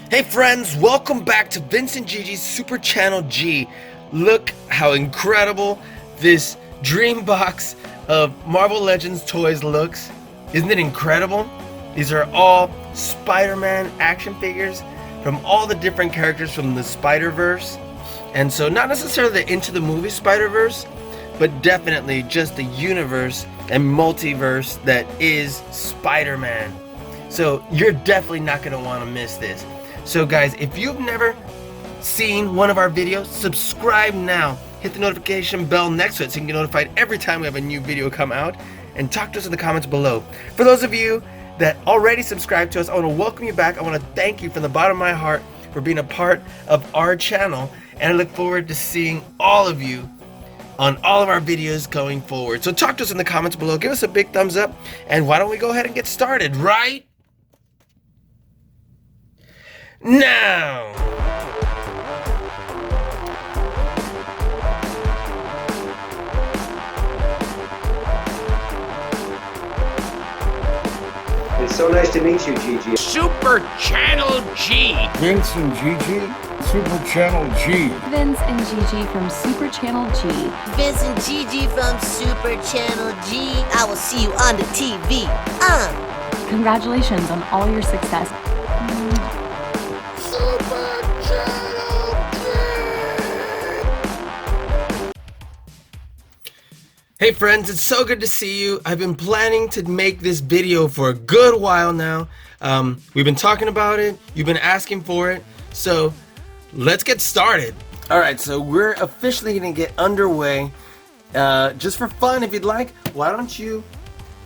Hey friends, welcome back to Vince and Gigi's Super Channel G. Look how incredible this dream box of Marvel Legends toys looks. Isn't it incredible? These are all Spider-Man action figures from all the different characters from the Spider-Verse. And so not necessarily the Into the Movie Spider-Verse, but definitely just the universe and multiverse that is Spider-Man. So you're definitely not going to want to miss this. So guys, if you've never seen one of our videos, subscribe now. Hit the notification bell next to it so you can get notified every time we have a new video come out. And talk to us in the comments below. For those of you that already subscribed to us, I want to welcome you back. I want to thank you from the bottom of my heart for being a part of our channel. And I look forward to seeing all of you on all of our videos going forward. So talk to us in the comments below. Give us a big thumbs up. And why don't we go ahead and get started, right? Now! It's so nice to meet you, Gigi. Super Channel G. Vince and Gigi, Super Channel G. Vince and Gigi from Super Channel G. Vince and Gigi from Super Channel G. I will see you on the TV. Congratulations on all your success. Super Channel G! Hey friends, it's so good to see you. I've been planning to make this video for a good while now. We've been talking about it. You've been asking for it. So let's get started. Alright, so we're officially going to get underway. Just for fun, if you'd like, why don't you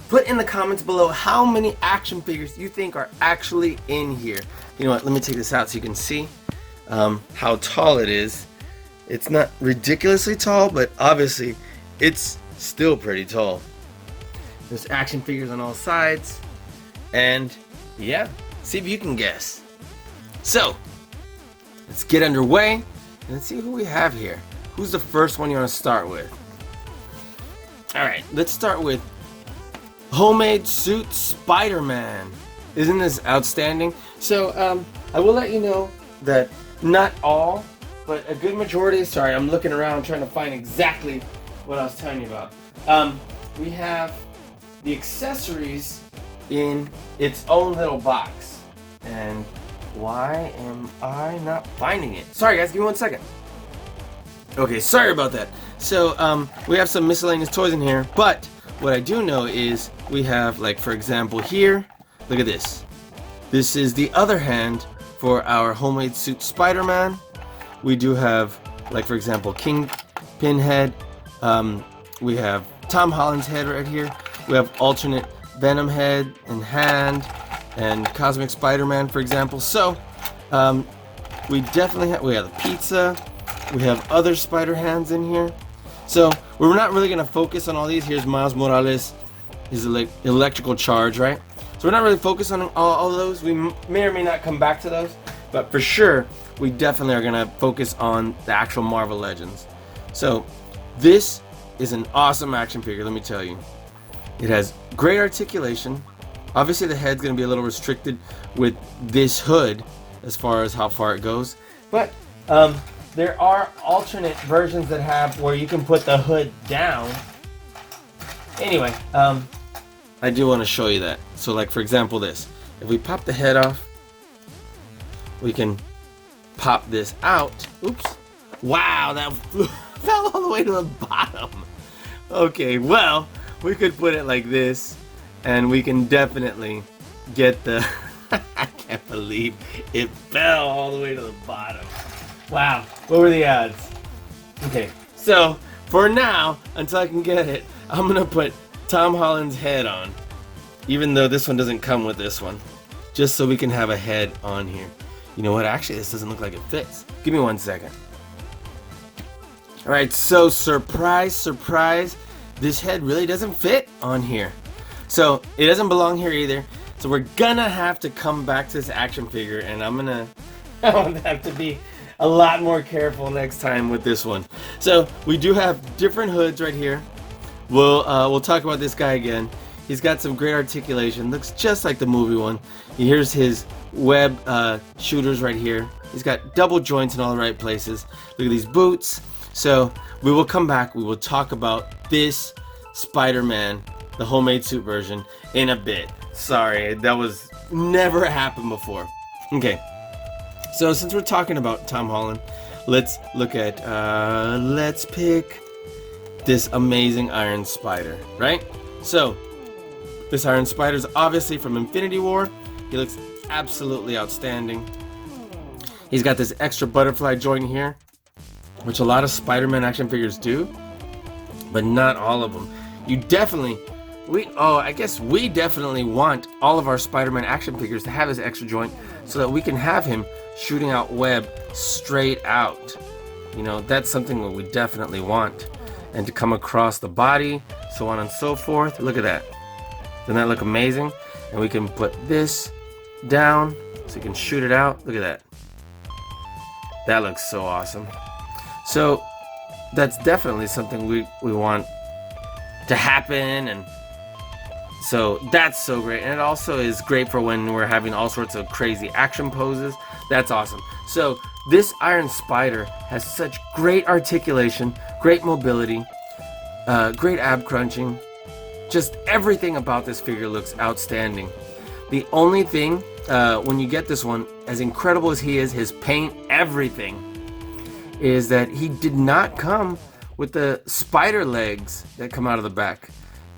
put in the comments below how many action figures you think are actually in here. You know what, let me take this out so you can see how tall it is. It's not ridiculously tall, but obviously it's still pretty tall. There's action figures on all sides. And yeah, see if you can guess. So, let's get underway and let's see who we have here. Who's the first one you want to start with? Alright, let's start with Homemade Suit Spider-Man. Isn't this outstanding? So, I will let you know that not all, but a good majority, sorry, I'm looking around trying to find exactly what I was telling you about. We have the accessories in its own little box. And why am I not finding it? Sorry guys, give me 1 second. Okay, sorry about that. So, we have some miscellaneous toys in here, but what I do know is we have, like, for example, here, look at this. This is the other hand for our Homemade Suit Spider-Man. We do have, like, for example, Kingpin head. We have Tom Holland's head right here. We have alternate Venom head and hand, and Cosmic Spider-Man, for example. So, we definitely have, we have the pizza. We have other spider hands in here. So, we're not really going to focus on all these. Here's Miles Morales, his electrical charge, right? So we're not really focused on all of those. We may or may not come back to those. But for sure, we definitely are going to focus on the actual Marvel Legends. So, this is an awesome action figure, let me tell you. It has great articulation. Obviously, the head's going to be a little restricted with this hood as far as how far it goes. But, there are alternate versions that have where you can put the hood down. Anyway, I do want to show you that. So, like, for example, this. If we pop the head off, we can pop this out. Oops. Wow, that fell all the way to the bottom. Okay, well, we could put it like this, and we can definitely get the... I can't believe it fell all the way to the bottom. Wow, what were the odds? Okay, so for now, until I can get it, I'm gonna put Tom Holland's head on, even though this one doesn't come with this one, just so we can have a head on here. You know what, actually this doesn't look like it fits. Give me 1 second. Alright, so surprise, surprise, this head really doesn't fit on here. So it doesn't belong here either. So we're gonna have to come back to this action figure, and I'm gonna have to be a lot more careful next time with this one. So we do have different hoods right here. We'll talk about this guy again. He's got some great articulation. Looks just like the movie one. Here's his web shooters right here. He's got double joints in all the right places. Look at these boots. So we will come back. We will talk about this Spider-Man, the homemade suit version, in a bit. Sorry, that was never happened before. Okay, so since we're talking about Tom Holland, let's look at, let's pick this amazing Iron Spider, right? So, this Iron Spider is obviously from Infinity War. He looks absolutely outstanding. He's got this extra butterfly joint here, which a lot of Spider-Man action figures do, but not all of them. You definitely, I guess we definitely want all of our Spider-Man action figures to have this extra joint so that we can have him shooting out web straight out. You know, that's something that we definitely want. And to come across the body, so on and so forth. Look at that. Doesn't that look amazing? And we can put this down so you can shoot it out. Look at that. That looks so awesome. So that's definitely something we want to happen, and so that's so great. And it also is great for when we're having all sorts of crazy action poses. That's awesome. So this Iron Spider has such great articulation, great mobility, great ab crunching. Just everything about this figure looks outstanding. The only thing, when you get this one, as incredible as he is, his paint, everything, is that he did not come with the spider legs that come out of the back.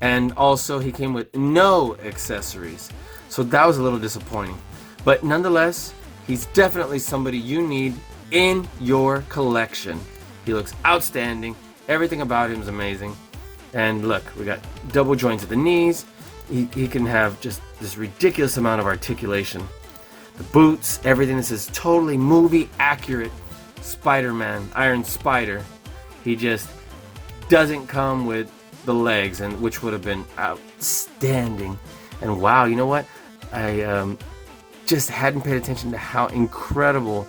And also he came with no accessories. So that was a little disappointing. But nonetheless, he's definitely somebody you need in your collection. He looks outstanding. Everything about him is amazing. And look, we got double joints at the knees. He can have just this ridiculous amount of articulation. The boots, everything. This is totally movie accurate Spider-Man, Iron Spider. He just doesn't come with the legs, and which would have been outstanding. And wow, you know what? I just hadn't paid attention to how incredible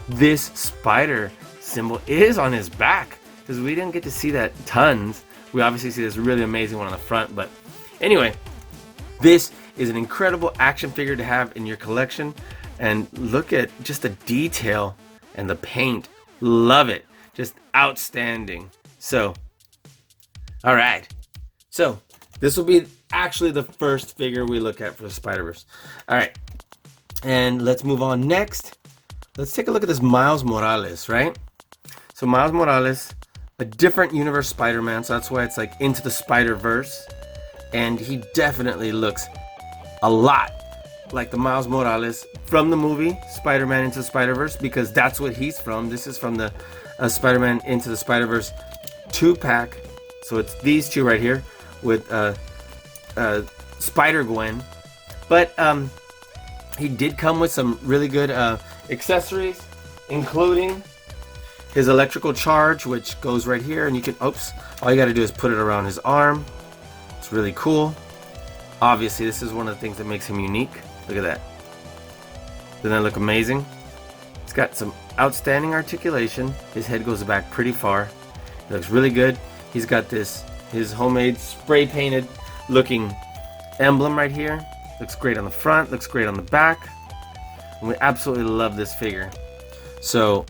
this spider symbol is on his back, because we didn't get to see that tons. We obviously see this really amazing one on the front, but anyway, this is an incredible action figure to have in your collection. And look at just the detail and the paint. Love it. Just outstanding. So, all right. So, this will be actually the first figure we look at for the Spider-Verse. All right. And let's move on next. Let's take a look at this Miles Morales, right? So, Miles Morales, a different universe Spider-Man. So, that's why it's like Into the Spider-Verse. And he definitely looks a lot like the Miles Morales from the movie Spider-Man Into the Spider-Verse, because that's what he's from. This is from the Spider-Man Into the Spider-Verse 2-pack. So it's these two right here with Spider-Gwen. But he did come with some really good accessories, including his electrical charge, which goes right here, and you can, all you got to do is put it around his arm. It's really cool. Obviously, this is one of the things that makes him unique. Look at that. Doesn't that look amazing? It's got some outstanding articulation. His head goes back pretty far. It looks really good. He's got his homemade spray painted looking emblem right here. Looks great on the front, looks great on the back. And we absolutely love this figure. So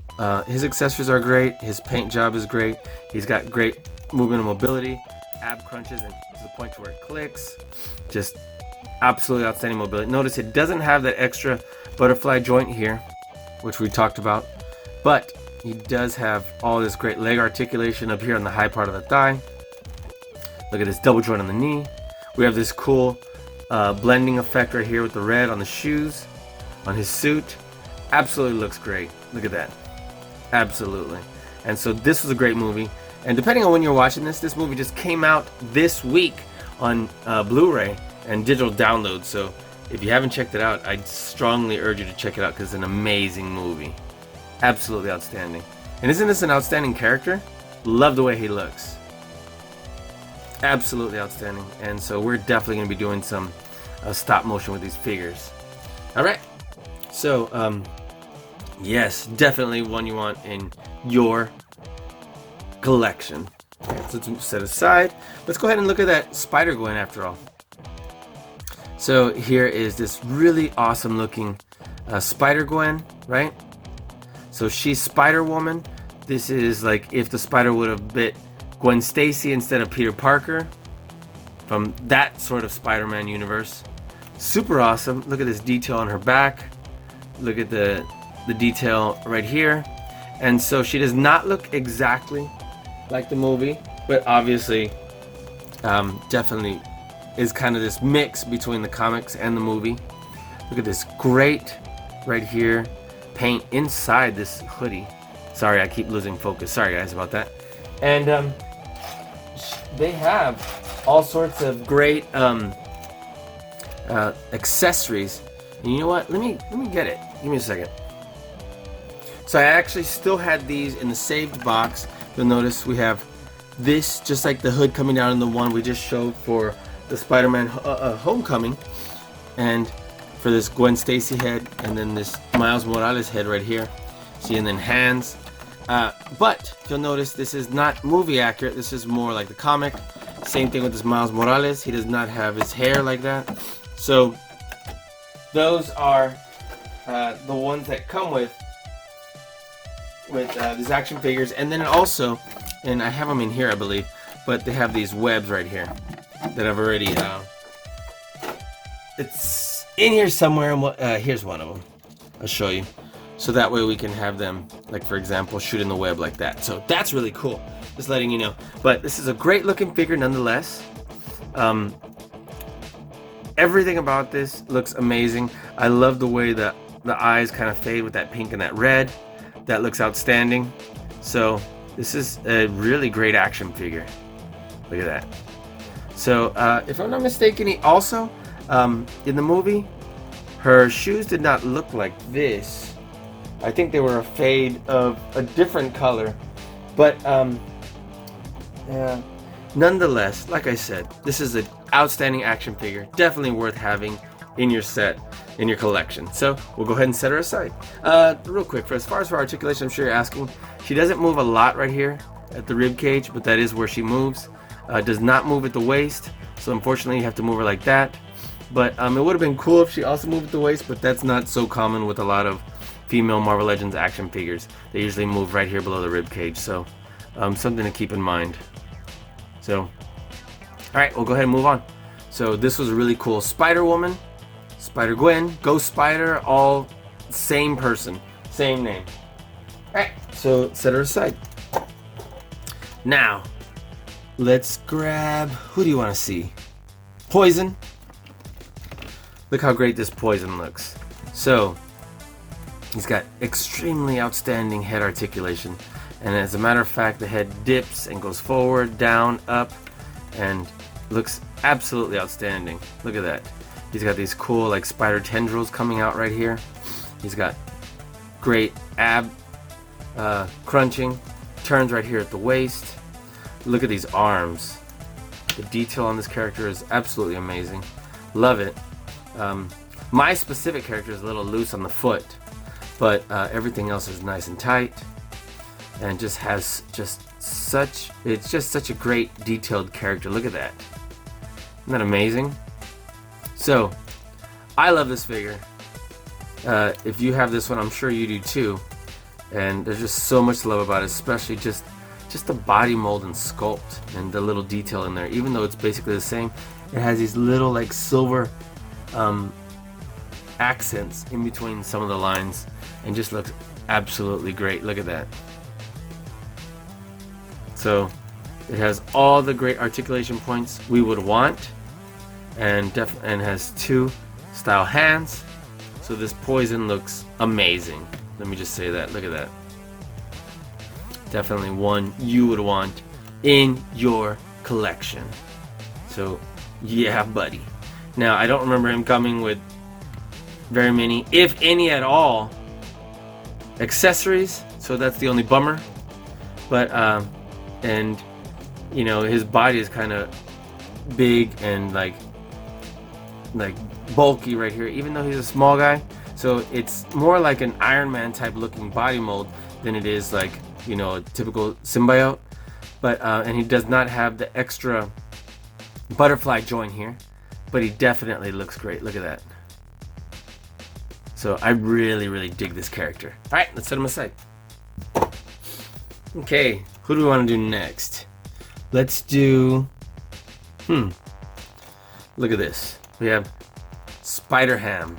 his accessories are great. His paint job is great. He's got great movement and mobility, ab crunches, and to the point to where it clicks. Just absolutely outstanding mobility. Notice it doesn't have that extra butterfly joint here, which we talked about, but he does have all this great leg articulation up here on the high part of the thigh. Look at this double joint on the knee. We have this cool blending effect right here with the red on the shoes, on his suit. Absolutely looks great. Look at that. Absolutely. And so this was a great movie. And depending on when you're watching this, this movie just came out this week on Blu-ray and digital download. So if you haven't checked it out, I strongly urge you to check it out, because it's an amazing movie. Absolutely outstanding. And isn't this an outstanding character? Love the way he looks. Absolutely outstanding. And so we're definitely going to be doing some stop motion with these figures. All right. So, yes, definitely one you want in your collection. So let's set aside. Let's go ahead and look at that Spider-Gwen after all. So here is this really awesome looking Spider-Gwen, right? So she's Spider-Woman. This is like if the spider would have bit Gwen Stacy instead of Peter Parker, from that sort of Spider-Man universe. Super awesome. Look at this detail on her back. Look at the detail right here. And so she does not look exactly like the movie, but obviously definitely is kind of this mix between the comics and the movie. Look at this great right here paint inside this hoodie. Sorry, I keep losing focus. Sorry guys about that. And they have all sorts of great accessories. And you know what? Let me get it. Give me a second. So I actually still had these in the saved box. You'll notice we have this, just like the hood coming down in the one we just showed for the Spider-Man Homecoming, and for this Gwen Stacy head, and then this Miles Morales head right here. See, and then hands. But you'll notice this is not movie accurate. This is more like the comic. Same thing with this Miles Morales. He does not have his hair like that. So those are the ones that come with these action figures. And then also, and I have them in here I believe, but they have these webs right here that I've already it's in here somewhere, and here's one of them. I'll show you, so that way we can have them, like for example, shoot in the web like that. So that's really cool, just letting you know. But this is a great looking figure nonetheless. Everything about this looks amazing. I love the way that the eyes kind of fade with that pink and that red. That looks outstanding. So this is a really great action figure. Look at that. So if I'm not mistaken, he also in the movie, her shoes did not look like this. I think they were a fade of a different color. But nonetheless, like I said, this is an outstanding action figure. Definitely worth having in your set, in your collection. So we'll go ahead and set her aside. Real quick, as far as her articulation, I'm sure you're asking, she doesn't move a lot right here at the rib cage, but that is where she moves. Does not move at the waist, so unfortunately you have to move her like that. But it would have been cool if she also moved at the waist, but that's not so common with a lot of female Marvel Legends action figures. They usually move right here below the rib cage, so something to keep in mind. So, all right, we'll go ahead and move on. So this was a really cool Spider-Woman, Spider-Gwen, Ghost Spider, all same person, same name. All right, so set her aside. Now, let's grab, who do you want to see? Poison. Look how great this Poison looks. So, he's got extremely outstanding head articulation. And as a matter of fact, the head dips and goes forward, down, up, and looks absolutely outstanding. Look at that. He's got these cool like spider tendrils coming out right here. He's got great ab crunching, turns right here at the waist. Look at these arms. The detail on this character is absolutely amazing. Love it. My specific character is a little loose on the foot, but everything else is nice and tight, and just has it's just such a great detailed character. Look at that. Isn't that amazing? So, I love this figure. If you have this one, I'm sure you do too. And there's just so much to love about it, especially just the body mold and sculpt and the little detail in there. Even though it's basically the same, it has these little like silver accents in between some of the lines, and just looks absolutely great. Look at that. So it has all the great articulation points we would want, and has two style hands. So this Poison looks amazing. Let me just say that. Look at that. Definitely one you would want in your collection. So yeah, buddy. Now I don't remember him coming with very many, if any at all, accessories, so that's the only bummer. But and you know, his body is kind of big and like bulky right here, even though he's a small guy. So it's more like an Iron Man type looking body mold than it is like, you know, a typical symbiote. But and he does not have the extra butterfly joint here, but he definitely looks great. Look at that. So I really, really dig this character. All right, let's set him aside. Okay, who do we want to do next? Let's do, look at this. We have Spider-Ham.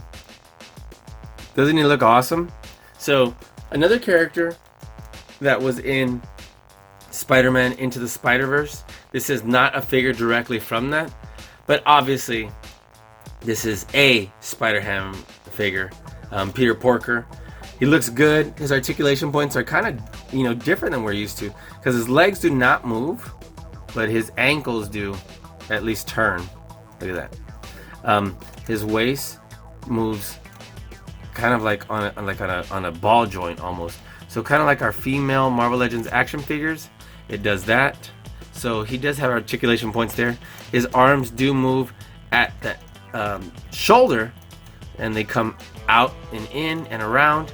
Doesn't he look awesome? So another character that was in Spider-Man Into the Spider-Verse. This is not a figure directly from that, but obviously this is a Spider-Ham figure. Peter Porker. He looks good. His articulation points are kind of, different than we're used to, because his legs do not move, but his ankles do at least turn. Look at that. His waist moves kind of like on a ball joint almost. So kind of like our female Marvel Legends action figures. It does that. So he does have articulation points there. His arms do move at the shoulder, and they come out and in and around.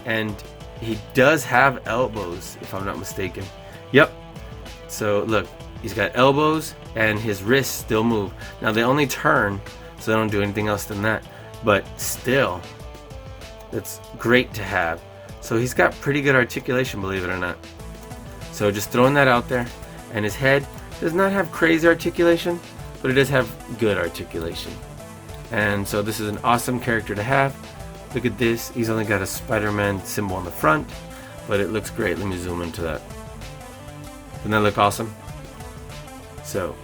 And he does have elbows, if I'm not mistaken. Yep. So look, he's got elbows, and his wrists still move. Now they only turn, so they don't do anything else than that. But still, that's great to have. So he's got pretty good articulation, believe it or not. So just throwing that out there. And his head does not have crazy articulation, but it does have good articulation. And so this is an awesome character to have. Look at this. He's only got a Spider-Man symbol on the front, but it looks great. Let me zoom into that. Doesn't that look awesome? So,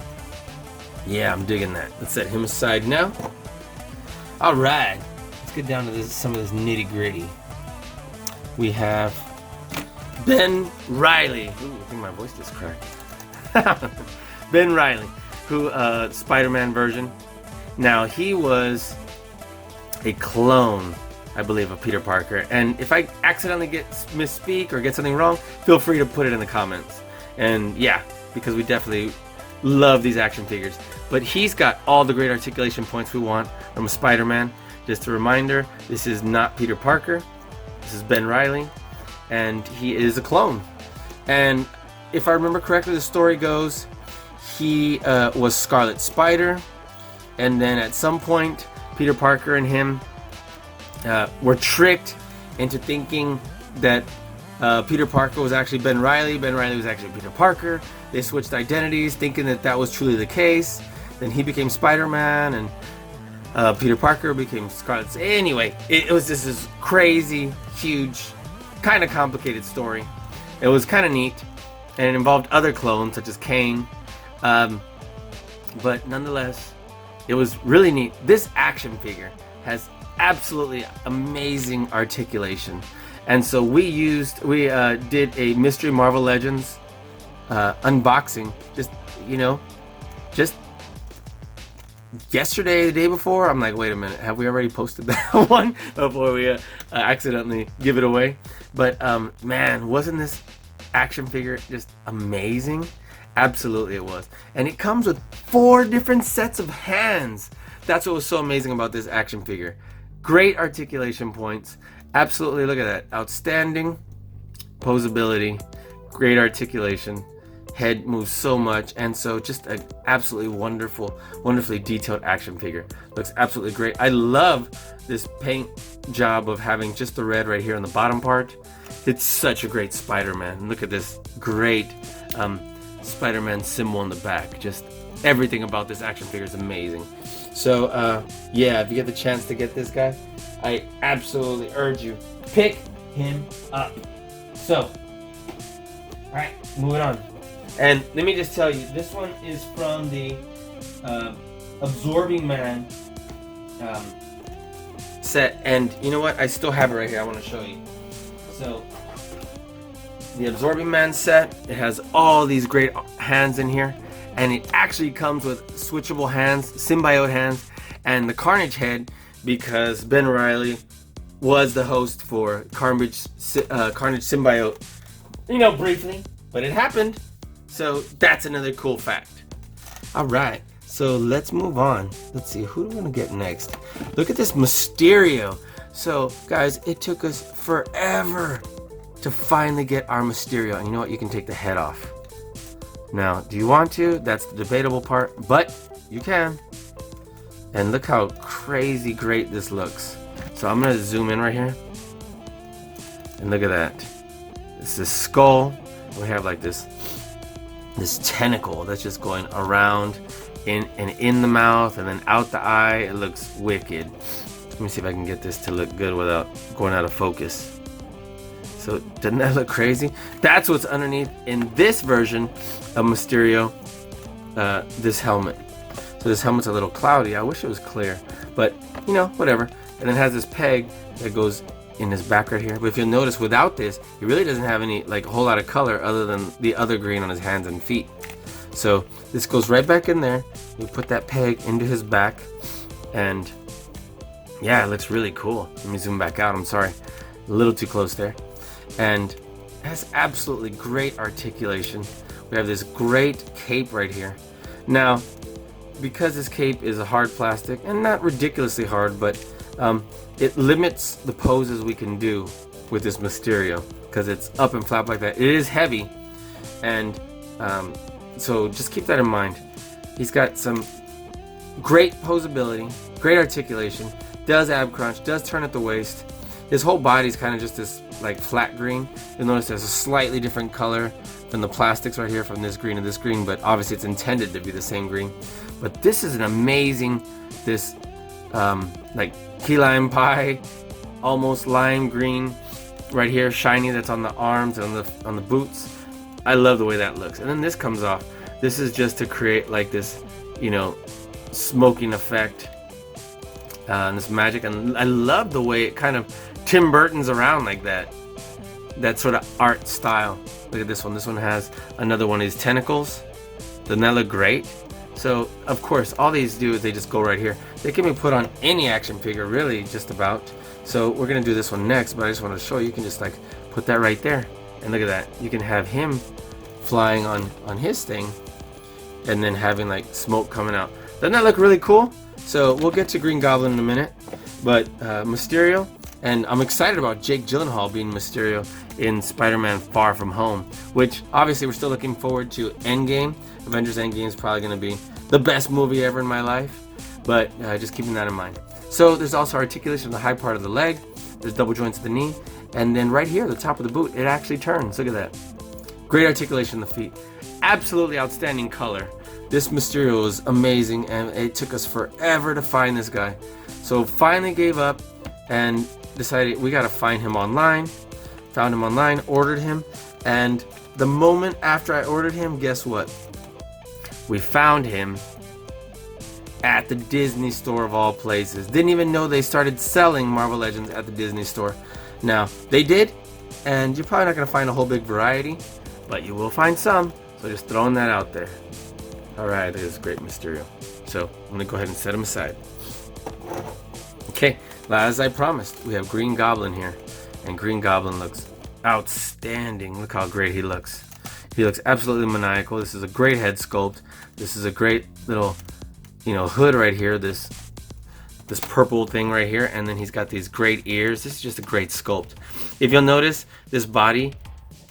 yeah, I'm digging that. Let's set him aside now. All right. Let's get down to some of this nitty-gritty. We have Ben Reilly. Ooh, I think my voice just cracked. Ben Reilly, who Spider-Man version. Now he was a clone, I believe, of Peter Parker. And if I accidentally misspeak or get something wrong, feel free to put it in the comments. And yeah, because we definitely love these action figures. But he's got all the great articulation points we want from Spider-Man. Just a reminder, this is not Peter Parker. This is Ben Reilly, and he is a clone. And if I remember correctly, the story goes, he was Scarlet Spider, and then at some point, Peter Parker and him were tricked into thinking that Peter Parker was actually Ben Reilly. Ben Reilly was actually Peter Parker. They switched identities, thinking that that was truly the case. Then he became Spider-Man, and Peter Parker became Scarlet. Anyway, it was just this crazy, huge, kind of complicated story. It was kind of neat, and it involved other clones such as Kane. But nonetheless, it was really neat. This action figure has absolutely amazing articulation, and so we did a Mystery Marvel Legends unboxing. Just yesterday, the day before. I'm like, wait a minute, have we already posted that one before we accidentally give it away? But man, wasn't this action figure just amazing? Absolutely it was. And it comes with 4 different sets of hands. That's what was so amazing about this action figure. Great articulation points. Absolutely, look at that. Outstanding posability, great articulation. Head moves so much, and so just an absolutely wonderfully detailed action figure. Looks absolutely great. I love this paint job of having just the red right here on the bottom part. It's such a great Spider-Man. Look at this great Spider-Man symbol on the back. Just everything about this action figure is amazing. So yeah, if you get the chance to get this guy, I absolutely urge you, pick him up. So, all right, moving on. And let me just tell you, this one is from the Absorbing Man set. And you know what? I still have it right here. I want to show you. So, the Absorbing Man set, it has all these great hands in here. And it actually comes with switchable hands, symbiote hands, and the Carnage head, because Ben Reilly was the host for Carnage Symbiote, briefly, but it happened. So that's another cool fact. All right, so let's move on. Let's see, who do we want to get next? Look at this Mysterio. So guys, it took us forever to finally get our Mysterio. And you know what? You can take the head off. Now, do you want to? That's the debatable part, but you can. And look how crazy great this looks. So I'm gonna zoom in right here, and look at that. This is skull. We have like this tentacle that's just going around in the mouth and then out the eye. It looks wicked. Let me see if I can get this to look good without going out of focus. So doesn't that look crazy? That's what's underneath in this version of Mysterio, this helmet. So this helmet's a little cloudy. I wish it was clear, but you know, whatever. And then it has this peg that goes in his back right here. But if you'll notice, without this, he really doesn't have any, like, a whole lot of color other than the other green on his hands and feet. So this goes right back in there. You put that peg into his back, and yeah, it looks really cool. Let me zoom back out. I'm sorry, a little too close there. And it has absolutely great articulation. We have this great cape right here. Now, because this cape is a hard plastic, and not ridiculously hard, but it limits the poses we can do with this Mysterio because it's up and flat like that. It is heavy, and so just keep that in mind. He's got some great posability, great articulation, does ab crunch, does turn at the waist. His whole body's kind of just this like flat green. You'll notice there's a slightly different color from the plastics right here, from this green to this green, but obviously it's intended to be the same green. But this is an amazing, this like key lime pie, almost lime green right here, shiny, that's on the arms and on the boots. I love the way that looks. And then this comes off. This is just to create like this, you know, smoking effect, and this magic. And I love the way it kind of Tim Burton's around like that sort of art style. Look at this one. This one has another one of these tentacles. Doesn't that look great? So of course all these do is they just go right here. They can be put on any action figure, really, just about. So we're gonna do this one next, but I just want to show you. You can just like put that right there, and look at that. You can have him flying on his thing, and then having like smoke coming out. Doesn't that look really cool? So we'll get to Green Goblin in a minute, but Mysterio, and I'm excited about Jake Gyllenhaal being Mysterio in Spider-Man Far From Home, which obviously we're still looking forward to Endgame. Avengers Endgame is probably going to be the best movie ever in my life, but just keeping that in mind. So there's also articulation of the high part of the leg, there's double joints of the knee, and then right here, the top of the boot, it actually turns. Look at that. Great articulation of the feet. Absolutely outstanding color. This Mysterio is amazing, and it took us forever to find this guy. So finally gave up and decided we got to find him online. Found him online, ordered him, and the moment after I ordered him, guess what? We found him at the Disney store of all places. Didn't even know they started selling Marvel Legends at the Disney store. Now, they did, and you're probably not going to find a whole big variety, but you will find some, so just throwing that out there. Alright, that is great Mysterio. So, I'm going to go ahead and set him aside. Okay, as I promised, we have Green Goblin here, and Green Goblin looks outstanding. Look how great he looks. He looks absolutely maniacal. This is a great head sculpt. This is a great little, you know, hood right here. This purple thing right here, and then he's got these great ears. This is just a great sculpt. If you'll notice, this body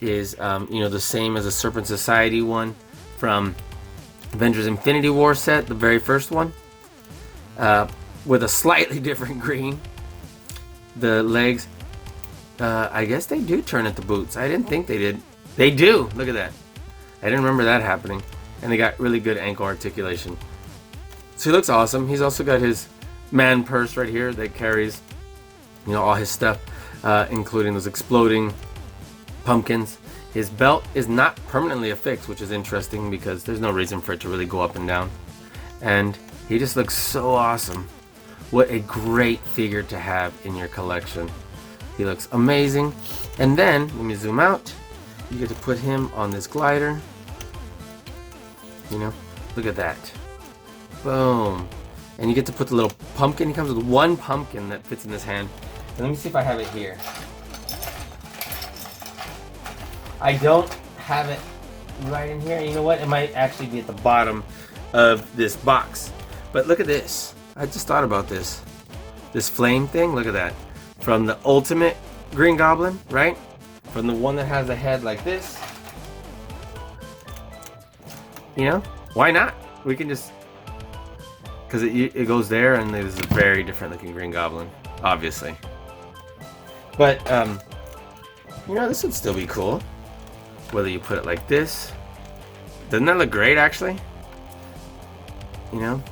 is, you know, the same as the Serpent Society one from Avengers Infinity War set, the very first one, with a slightly different green. The legs, I guess they do turn at the boots. I didn't think they did. They do. Look at that. I didn't remember that happening. And they got really good ankle articulation. So he looks awesome. He's also got his man purse right here that carries, you know, all his stuff, including those exploding pumpkins. His belt is not permanently affixed, which is interesting because there's no reason for it to really go up and down. And he just looks so awesome. What a great figure to have in your collection. He looks amazing. And then, let me zoom out. You get to put him on this glider. You know, look at that. Boom. And you get to put the little pumpkin. He comes with one pumpkin that fits in his hand. And let me see if I have it here. I don't have it right in here. You know what? It might actually be at the bottom of this box. But look at this. I just thought about this. This flame thing, look at that. From the Ultimate Green Goblin, right? From the one that has a head like this. You know, why not? We can just, because it goes there, and there's a very different looking Green Goblin. obviously. But you know, this would still be cool. Whether you put it like this. Doesn't that look great, actually? You know?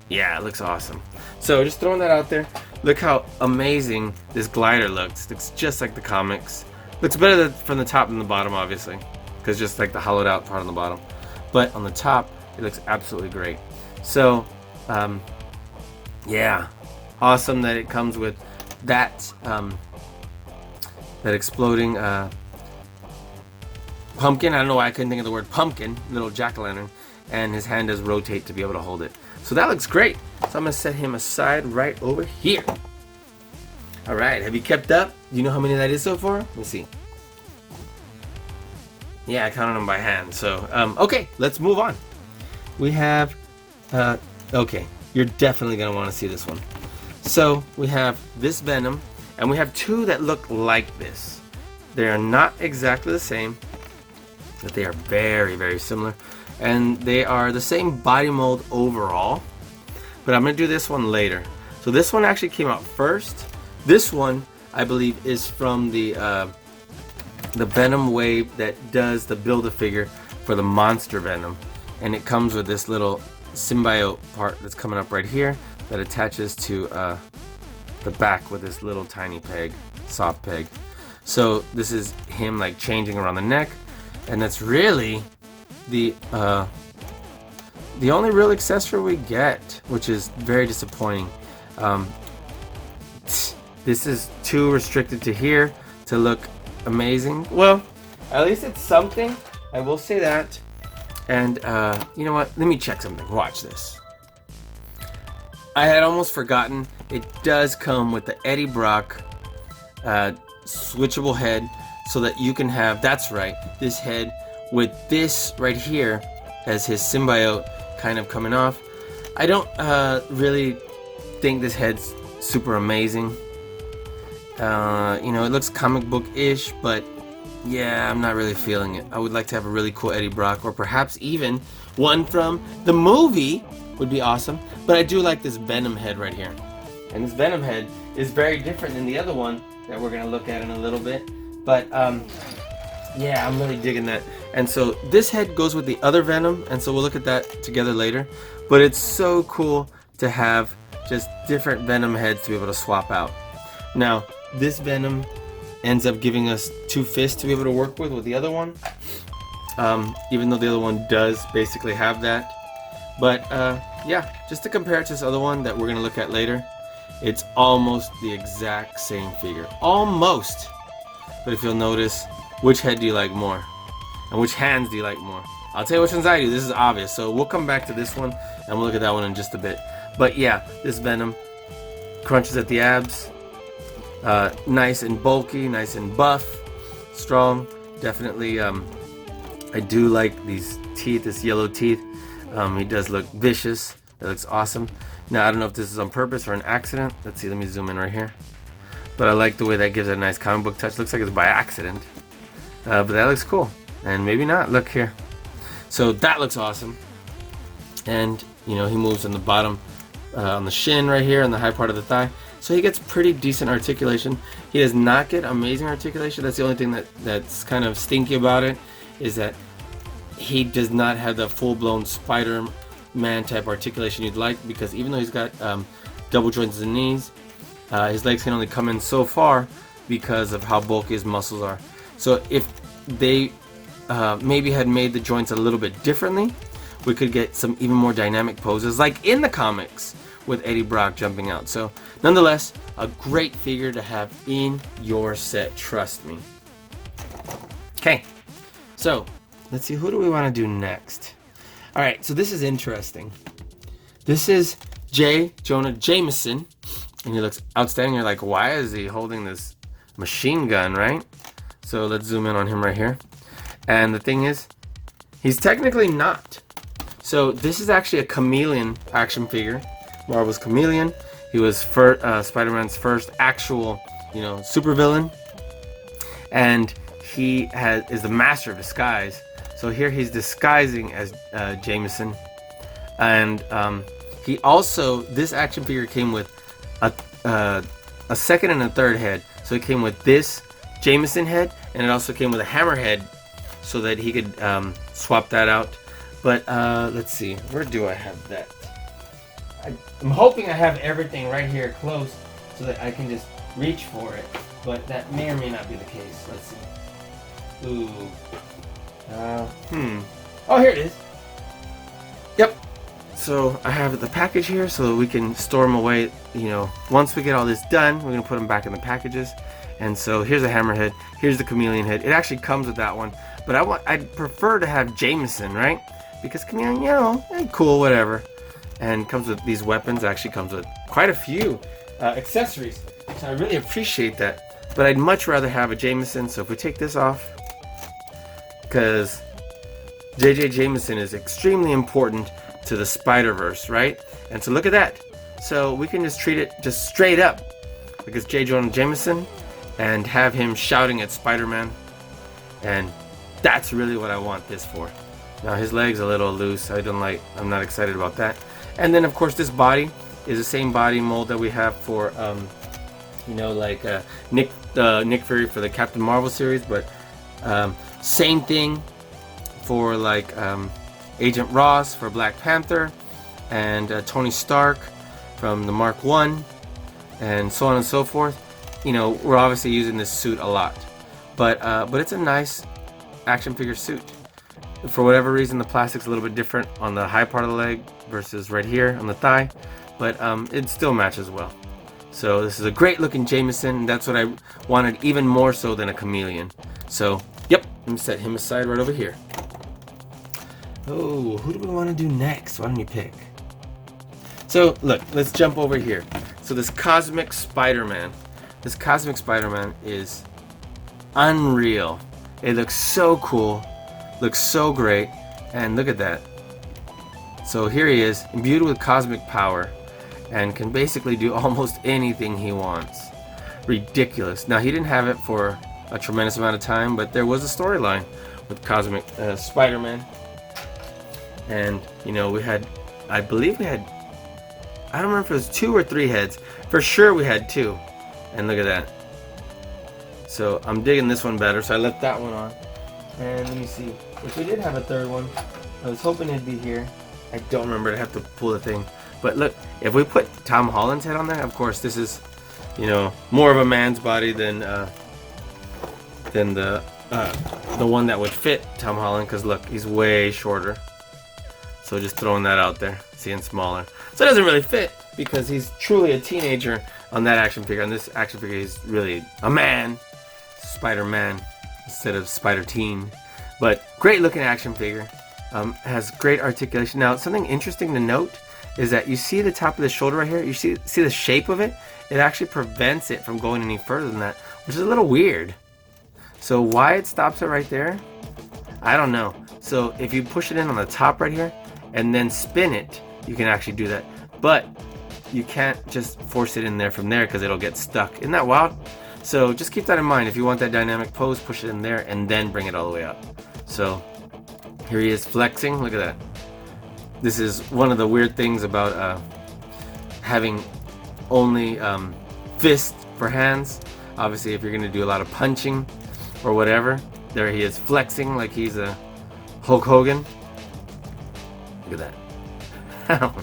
Yeah, it looks awesome. So just throwing that out there. Look how amazing this glider looks. Looks just like the comics. Looks better from the top than the bottom, obviously, because just like the hollowed out part on the bottom. But on the top, it looks absolutely great. So, yeah, awesome that it comes with that that exploding pumpkin. I don't know why I couldn't think of the word pumpkin. Little jack-o'-lantern, and his hand does rotate to be able to hold it. So that looks great. So I'm gonna set him aside right over here. All right, have you kept up? Do you know how many that is so far? Let me see. Yeah, I counted them by hand. So, okay, let's move on. We have, okay, you're definitely gonna wanna see this one. So we have this Venom, and we have two that look like this. They are not exactly the same, but they are very, very similar. And they are the same body mold overall, but I'm gonna do this one later. So this one actually came out first. This one, I believe, is from the Venom Wave that does the Build-A-Figure for the Monster Venom. And it comes with this little symbiote part that's coming up right here that attaches to the back with this little tiny peg, soft peg. So this is him like changing around the neck, and that's really the only real accessory we get, which is very disappointing. This is too restricted to here to look amazing. Well, at least it's something, I will say that. And you know what, let me check something. Watch this. I had almost forgotten, it does come with the Eddie Brock switchable head, so that you can have, that's right, this head with this right here as his symbiote kind of coming off. I don't really think this head's super amazing. You know, it looks comic book-ish, but yeah, I'm not really feeling it. I would like to have a really cool Eddie Brock, or perhaps even one from the movie would be awesome. But I do like this Venom head right here. And this Venom head is very different than the other one that we're gonna look at in a little bit. But yeah, I'm really digging that. And so this head goes with the other Venom, and so we'll look at that together later. But it's so cool to have just different Venom heads to be able to swap out. Now, this Venom ends up giving us two fists to be able to work with the other one. Even though the other one does basically have that. But yeah, just to compare it to this other one that we're gonna look at later, it's almost the exact same figure. Almost. But if you'll notice, which head do you like more? And which hands do you like more? I'll tell you which ones I do. This is obvious. So we'll come back to this one and we'll look at that one in just a bit. But yeah, this Venom crunches at the abs. Nice and bulky, nice and buff, strong. Definitely, I do like these teeth, this yellow teeth. He does look vicious. That looks awesome. Now, I don't know if this is on purpose or an accident. Let's see, let me zoom in right here. But I like the way that gives it a nice comic book touch. Looks like it's by accident. But that looks cool. And maybe not. Look here. So that looks awesome. And, you know, he moves on the bottom, on the shin right here, on the high part of the thigh. So he gets pretty decent articulation. He does not get amazing articulation. That's the only thing that's kind of stinky about it, is that he does not have the full-blown Spider-Man type articulation you'd like, because even though he's got double joints in the knees, his legs can only come in so far because of how bulky his muscles are. So if they maybe had made the joints a little bit differently, we could get some even more dynamic poses like in the comics with Eddie Brock jumping out. So nonetheless, a great figure to have in your set, trust me. Okay, so let's see, who do we want to do next? All right, so this is interesting. This is J. Jonah Jameson, and he looks outstanding. You're like, why is he holding this machine gun, right? So let's zoom in on him right here. And the thing is, he's technically not. So this is actually a Chameleon action figure, Marvel's Chameleon. He was Spider-Man's first actual, you know, supervillain, and he is the master of disguise. So here he's disguising as Jameson, and He also, this action figure came with a second and a third head. So it came with this Jameson head, and it also came with a hammer head, so that he could swap that out. But let's see, where do I have that? I'm hoping I have everything right here close, so that I can just reach for it. But that may or may not be the case. Let's see. Ooh. Oh, here it is. Yep. So I have the package here, so that we can store them away. You know, once we get all this done, we're gonna put them back in the packages. And so here's the hammerhead. Here's the chameleon head. It actually comes with that one, but I'd prefer to have Jameson, right? Because chameleon, you know, cool, whatever. And comes with these weapons. Actually comes with quite a few accessories, so I really appreciate that. But I'd much rather have a Jameson. So if we take this off, because J.J. Jameson is extremely important to the Spider-Verse, right? And so look at that. So we can just treat it just straight up, because J. Jonah Jameson, and have him shouting at Spider-Man. And that's really what I want this for. Now his leg's a little loose. I'm not excited about that. And then of course this body is the same body mold that we have for Nick Fury for the Captain Marvel series, but same thing for like Agent Ross for Black Panther, and Tony Stark from the Mark 1, and so on and so forth. You know, we're obviously using this suit a lot, but it's a nice action figure suit. For whatever reason, the plastic's a little bit different on the high part of the leg versus right here on the thigh, but it still matches well. So this is a great looking Jameson. That's what I wanted, even more so than a chameleon. So yep, let me set him aside right over here. Oh, who do we want to do next? Why don't you pick? So look, let's jump over here. So this Cosmic Spider-Man. This Cosmic Spider-Man is unreal. It looks so cool, looks so great, and look at that. So here he is, imbued with cosmic power, and can basically do almost anything he wants. Ridiculous. Now he didn't have it for a tremendous amount of time, but there was a storyline with Cosmic Spider-Man. And you know, I believe we had, I don't remember if it was 2 or 3 heads. For sure we had 2. And look at that. So I'm digging this one better, so I left that one on. And let me see, if we did have a third one, I was hoping it'd be here. I don't remember, I have to pull the thing. But look, if we put Tom Holland's head on there, of course this is, you know, more of a man's body than the one that would fit Tom Holland, because look, he's way shorter. So just throwing that out there, seeing smaller. So it doesn't really fit, because he's truly a teenager on that action figure. On this action figure, he's really a man, Spider-Man instead of Spider-Teen. But great looking action figure, has great articulation. Now something interesting to note is that you see the top of the shoulder right here. You see the shape of it. It actually prevents it from going any further than that, which is a little weird. So why it stops it right there, I don't know. So if you push it in on the top right here and then spin it, you can actually do that. But you can't just force it in there from there, because it'll get stuck. Isn't that wild? So just keep that in mind. If you want that dynamic pose, push it in there and then bring it all the way up. So here he is flexing. Look at that. This is one of the weird things about having only fists for hands. Obviously, if you're going to do a lot of punching or whatever, there he is flexing like he's a Hulk Hogan. Look at that.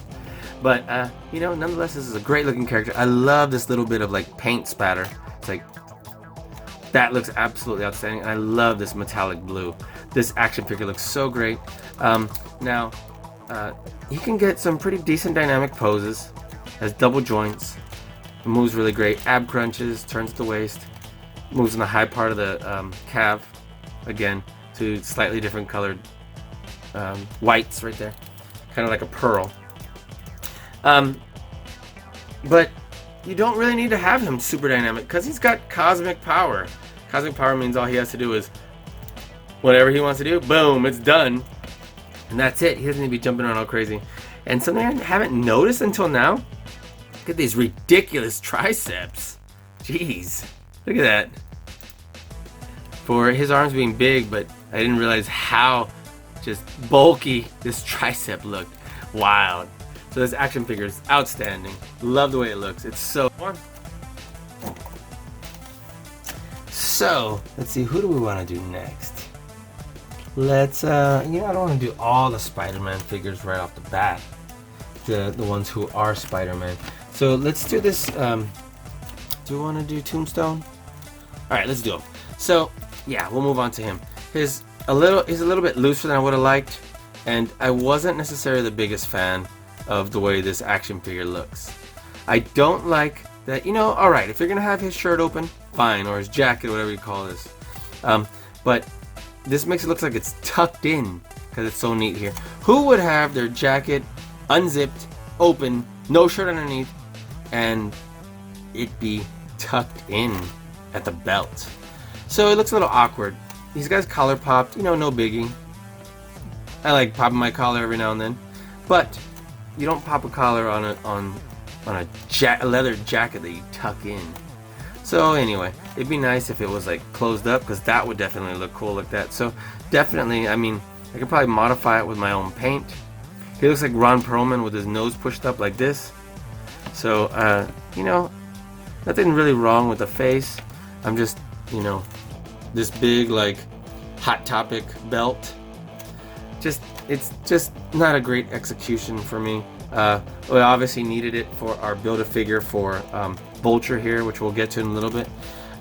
But you know, nonetheless, this is a great looking character. I love this little bit of like paint spatter. It's like, that looks absolutely outstanding. I love this metallic blue. This action figure looks so great. Now he can get some pretty decent dynamic poses. Has double joints. Moves really great. Ab crunches, turns at the waist. Moves in the high part of the calf. Again, to slightly different colored whites right there. Kind of like a pearl. But you don't really need to have him super dynamic, because he's got cosmic power. Cosmic power means all he has to do is whatever he wants to do, boom, it's done. And that's it. He doesn't need to be jumping around all crazy. And something I haven't noticed until now, look at these ridiculous triceps. Jeez, look at that. For his arms being big, but I didn't realize how just bulky this tricep looked. Wild. So this action figure is outstanding. Love the way it looks. It's so fun. So let's see, who do we want to do next? Let's I don't want to do all the Spider-Man figures right off the bat. The ones who are Spider-Man. So let's do this. Do we want to do Tombstone? All right, let's do him. So yeah, we'll move on to him. He's a little bit looser than I would have liked, and I wasn't necessarily the biggest fan of the way this action figure looks. I don't like that. All right, if you're gonna have his shirt open, fine, or his jacket, whatever you call this. But this makes it look like it's tucked in because it's so neat here. Who would have their jacket unzipped, open, no shirt underneath, and it be tucked in at the belt? So it looks a little awkward. These guys collar popped, no biggie. I like popping my collar every now and then, but you don't pop a collar on a leather jacket that you tuck in. So anyway, it'd be nice if it was like closed up, because that would definitely look cool like that. So definitely, I could probably modify it with my own paint. He looks like Ron Perlman with his nose pushed up like this. So nothing really wrong with the face. I'm just, this big like Hot Topic belt. It's just not a great execution for me. We obviously needed it for our Build-A-Figure for Vulture here, which we'll get to in a little bit.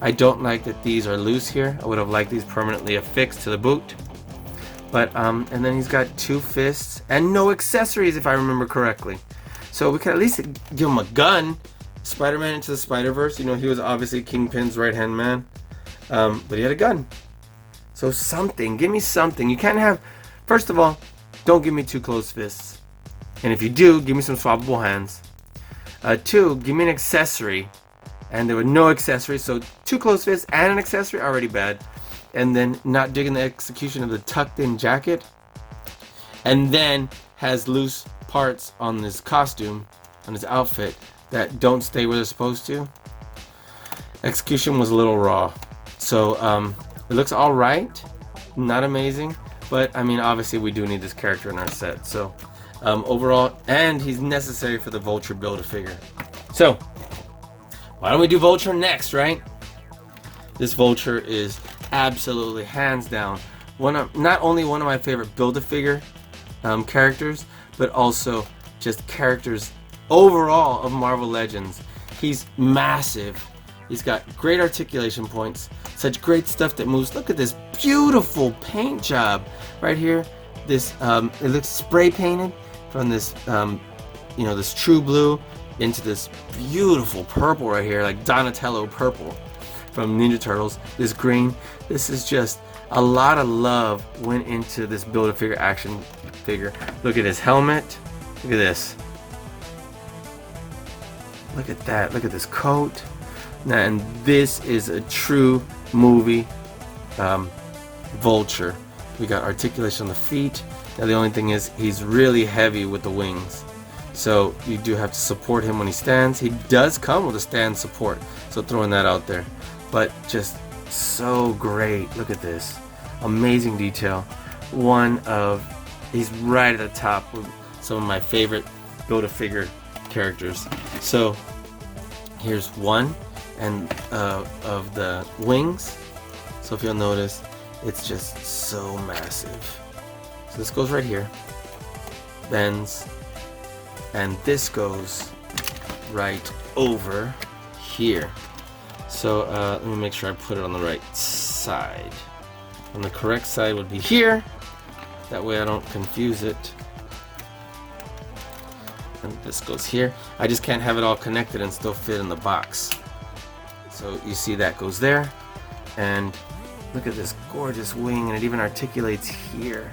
I don't like that these are loose here. I would have liked these permanently affixed to the boot. But and then he's got 2 fists and no accessories, if I remember correctly. So we could at least give him a gun. Spider-Man Into the Spider-Verse, he was obviously Kingpin's right-hand man, but he had a gun. So something, give me something. You can't have, first of all, don't give me 2 closed fists. And if you do, give me some swappable hands. 2, give me an accessory. And there were no accessories, so 2 closed fists and an accessory, already bad. And then not digging the execution of the tucked in jacket. And then has loose parts on his costume, on his outfit, that don't stay where they're supposed to. Execution was a little raw. So it looks alright, not amazing, but obviously we do need this character in our set. So overall, and he's necessary for the Vulture Build-A-Figure. So why don't we do Vulture next, right? This Vulture is absolutely, hands down, not only one of my favorite Build-A-Figure characters, but also just characters overall of Marvel Legends. He's massive. He's got great articulation points, such great stuff that moves. Look at this beautiful paint job right here. This it looks spray painted from this this true blue into this beautiful purple right here, like Donatello purple from Ninja Turtles. This green. This is just a lot of love went into this Build-A-Figure action figure. Look at his helmet. Look at this. Look at that. Look at this coat. Now, and this is a true movie Vulture. We got articulation on the feet. Now the only thing is he's really heavy with the wings. So you do have to support him when he stands. He does come with a stand support. So throwing that out there. But just so great. Look at this. Amazing detail. He's right at the top with some of my favorite Build-A-Figure characters. So here's one and of the wings. So if you'll notice, it's just so massive. So this goes right here, bends, and this goes right over here. So let me make sure I put it on the right side. On the correct side would be here. That way I don't confuse it. And this goes here. I just can't have it all connected and still fit in the box. So you see that goes there. And look at this gorgeous wing, and it even articulates here.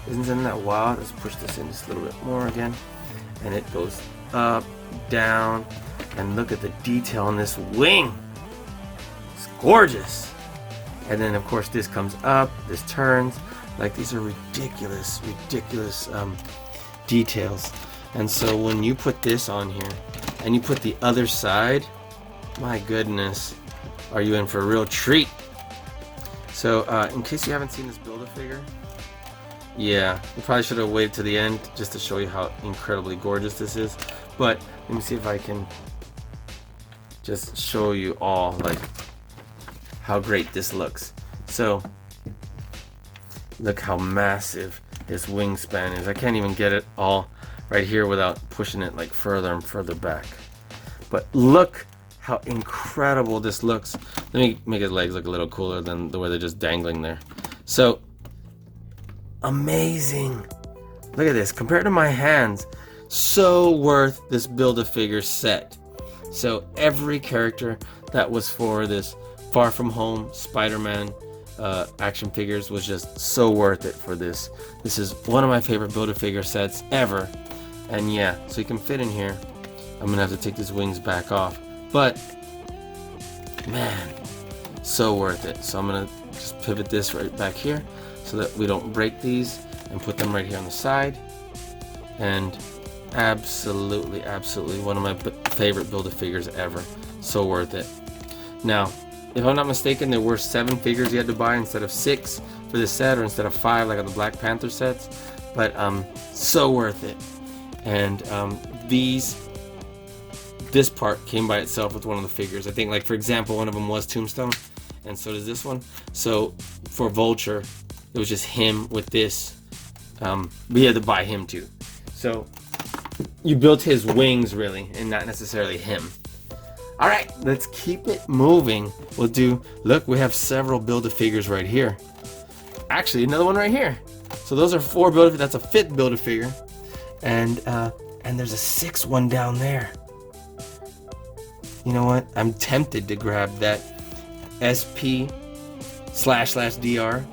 Isn't that wild? Let's push this in just a little bit more again. And it goes up, down, and look at the detail on this wing. It's gorgeous. And then of course this comes up, this turns. Like, these are ridiculous details. And so when you put this on here and you put the other side, my goodness, are you in for a real treat. So in case you haven't seen this Build-A-Figure, Yeah, we probably should have waited to the end just to show you how incredibly gorgeous this is. But let me see if I can just show you all like how great this looks. So look how massive his wingspan is. I can't even get it all right here without pushing it like further and further back. But look how incredible this looks. Let me make his legs look a little cooler than the way they're just dangling there. So amazing. Look at this. Compared to my hands, so worth this Build-A-Figure set. So every character that was for this Far From Home Spider-Man action figures was just so worth it for this. This is one of my favorite Build-A-Figure sets ever. And yeah, so you can fit in here. I'm gonna have to take these wings back off, but man, so worth it. So I'm gonna just pivot this right back here so that we don't break these, and put them right here on the side. And absolutely one of my favorite Build-A-Figures ever. So worth it. Now, if I'm not mistaken, there were 7 figures you had to buy instead of 6 for this set, or instead of 5 like on the Black Panther sets. But so worth it. And this part came by itself with one of the figures. I think, like, for example, one of them was Tombstone, and so does this one. So for Vulture, it was just him with this. We had to buy him too. So you built his wings really, and not necessarily him. All right, let's keep it moving. We'll do, look, we have several Build-A-Figures right here. Actually, another one right here. So those are 4 Build-A-Figures. That's a 5th Build-A-Figure. And there's a 6th one down there. You know what? I'm tempted to grab that SP//DR,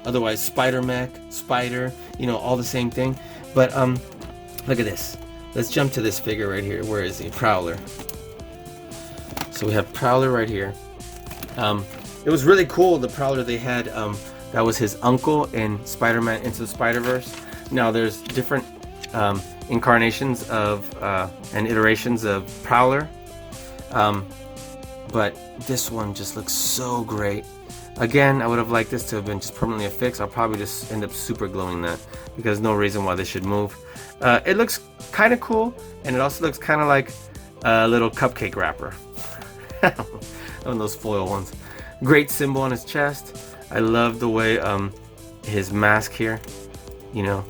otherwise Spider-Mech, Spider, you know, all the same thing. But look at this. Let's jump to this figure right here. Where is he? Prowler. So we have Prowler right here. It was really cool, the Prowler they had. That was his uncle in Spider-Man Into the Spider-Verse. Now there's different incarnations of and iterations of Prowler. But this one just looks so great. Again, I would have liked this to have been just permanently affixed. I'll probably just end up super gluing that, because no reason why they should move. It looks kind of cool, and it also looks kind of like a little cupcake wrapper. One of those foil ones. Great symbol on his chest. I love the way his mask here, you know,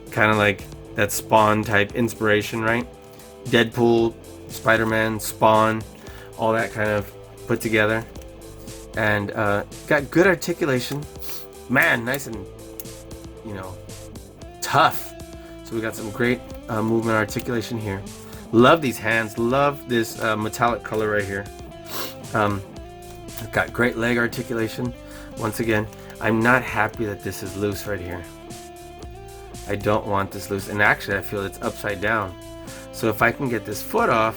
kind of like that Spawn type inspiration, right? Deadpool, Spider-Man, Spawn, all that kind of put together. And got good articulation. Man, nice and, you know, tough. So we got some great movement articulation here. Love these hands. Love this metallic color right here. Got great leg articulation. Once again, I'm not happy that this is loose right here. I don't want this loose. And actually, I feel it's upside down. So if I can get this foot off,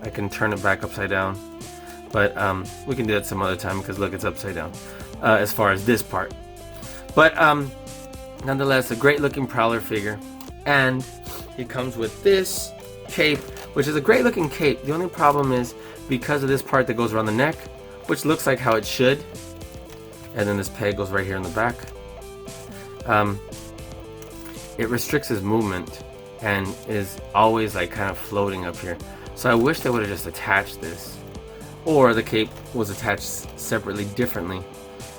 I can turn it back upside down. But we can do that some other time, because look, it's upside down as far as this part. But nonetheless, a great looking Prowler figure. And he comes with this cape, which is a great looking cape. The only problem is because of this part that goes around the neck, which looks like how it should. And then this peg goes right here in the back. It restricts his movement and is always like kind of floating up here. So I wish they would have just attached this, or the cape was attached separately differently.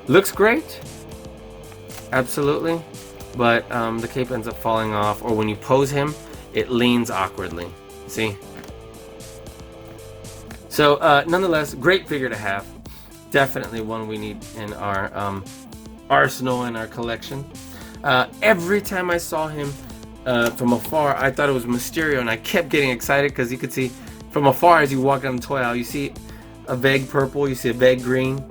Looks great, absolutely, but the cape ends up falling off, or when you pose him, it leans awkwardly. See? So nonetheless, great figure to have. Definitely one we need in our arsenal and our collection. Every time I saw him from afar, I thought it was Mysterio, and I kept getting excited because you could see from afar as you walk down the toy aisle, you see a vague purple, you see a vague green,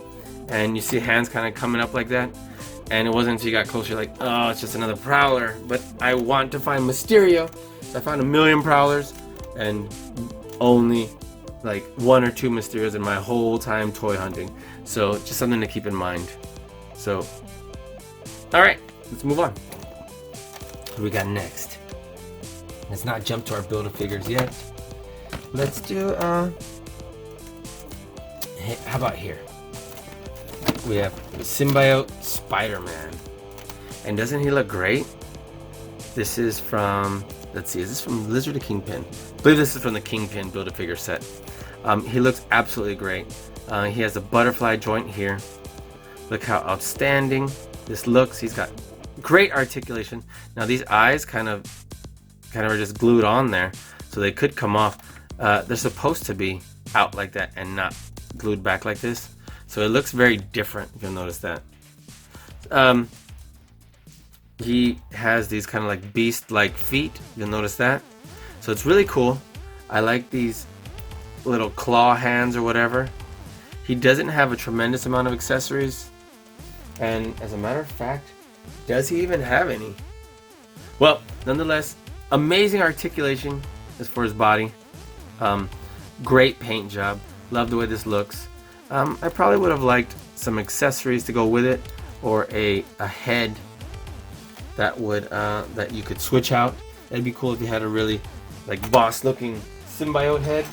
and you see hands kind of coming up like that. And it wasn't until you got closer like, oh, it's just another Prowler. But I want to find Mysterio. So I found 1,000,000 Prowlers and only like 1 or 2 Mysterios in my whole time toy hunting. So just something to keep in mind. So, all right, let's move on. What do we got next? Let's not jump to our Build-A-Figures yet. Let's do, hey, how about here? We have Symbiote Spider-Man. And doesn't he look great? This is from, let's see, is this from Lizard or Kingpin? I believe this is from the Kingpin Build-A-Figure set. He looks absolutely great. He has a butterfly joint here. Look how outstanding this looks. He's got great articulation. Now these eyes kind of are just glued on there, so they could come off. They're supposed to be out like that and not glued back like this. So it looks very different, if you'll notice that. He has these kind of like beast-like feet. You'll notice that. So it's really cool. I like these little claw hands or whatever. He doesn't have a tremendous amount of accessories. And as a matter of fact, does he even have any? Well, nonetheless, amazing articulation as for his body. Great paint job. Love the way this looks. I probably would have liked some accessories to go with it, or a head that would that you could switch out. That'd be cool if you had a really like boss-looking symbiote head.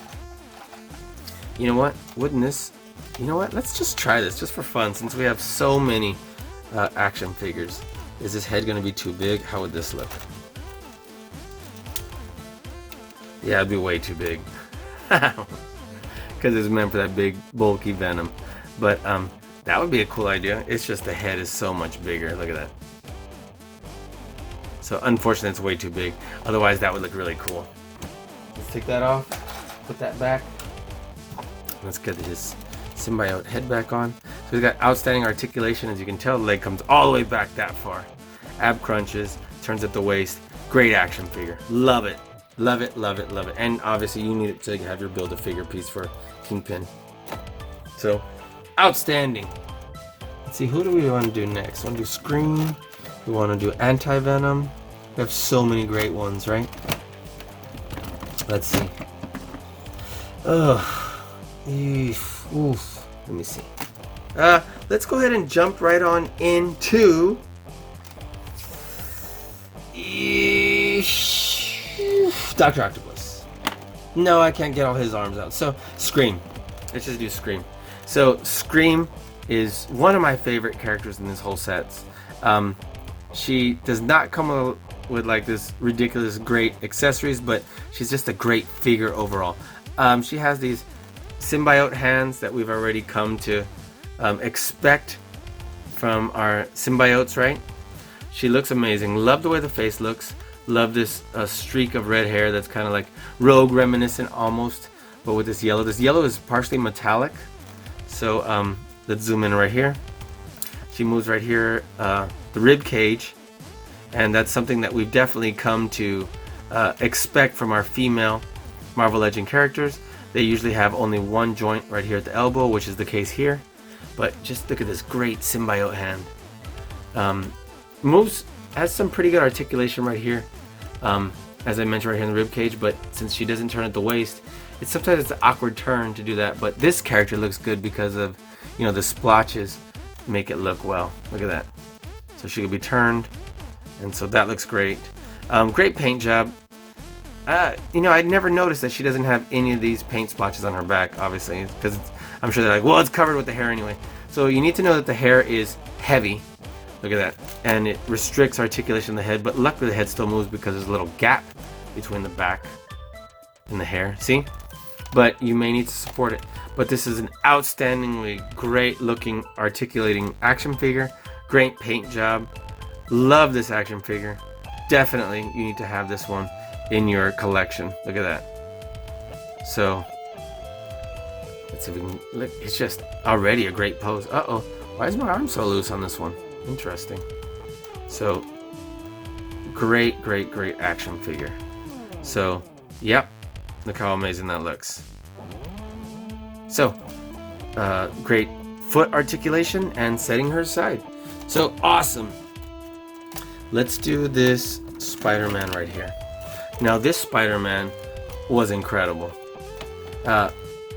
You know what? Wouldn't this? You know what? Let's just try this just for fun, since we have so many action figures. Is this head going to be too big? How would this look? Yeah, it'd be way too big. Because it's meant for that big, bulky Venom. But that would be a cool idea. It's just the head is so much bigger. Look at that. So unfortunately, it's way too big. Otherwise, that would look really cool. Let's take that off. Put that back. Let's get his symbiote head back on. So he's got outstanding articulation. As you can tell, the leg comes all the way back that far. Ab crunches, turns at the waist. Great action figure. Love it. Love it, love it, love it. And obviously you need it to have your Build-A-Figure piece for Kingpin. So, outstanding. Let's see, who do we want to do next? We want to do Scream. We want to do Anti-Venom. We have so many great ones, right? Let's see. Oof. Let me see. Let's go ahead and jump right on into Dr. Octopus. No, I can't get all his arms out. So, Scream. Let's just do Scream. So, Scream is one of my favorite characters in this whole set. She does not come with like this ridiculous great accessories, but she's just a great figure overall. She has these symbiote hands that we've already come to expect from our symbiotes, right? She looks amazing. Love the way the face looks. Love this streak of red hair that's kind of like Rogue reminiscent almost, but with this yellow. This yellow is partially metallic. So let's zoom in right here. She moves right here, the rib cage, and that's something that we've definitely come to expect from our female Marvel Legend characters. They usually have only one joint right here at the elbow, which is the case here. But just look at this great symbiote hand. Has some pretty good articulation right here, as I mentioned right here in the rib cage. But since she doesn't turn at the waist, sometimes it's an awkward turn to do that. But this character looks good because of, you know, the splotches make it look well. Look at that. So she could be turned, and so that looks great. Great paint job. You know, I'd never noticed that she doesn't have any of these paint splotches on her back, obviously, because I'm sure they're like, well, it's covered with the hair anyway. So you need to know that the hair is heavy. Look at that. And it restricts articulation in the head, but luckily the head still moves because there's a little gap between the back and the hair. See? But you may need to support it. But this is an outstandingly great looking articulating action figure. Great paint job. Love this action figure. Definitely you need to have this one in your collection. Look at that. So let's see if we can look. It's just already a great pose. Uh-oh. Why is my arm so loose on this one? Interesting. So great action figure. So yep, look how amazing that looks. So great foot articulation and setting her aside. So awesome. Let's do this Spider-Man right here. Now this Spider-Man was incredible.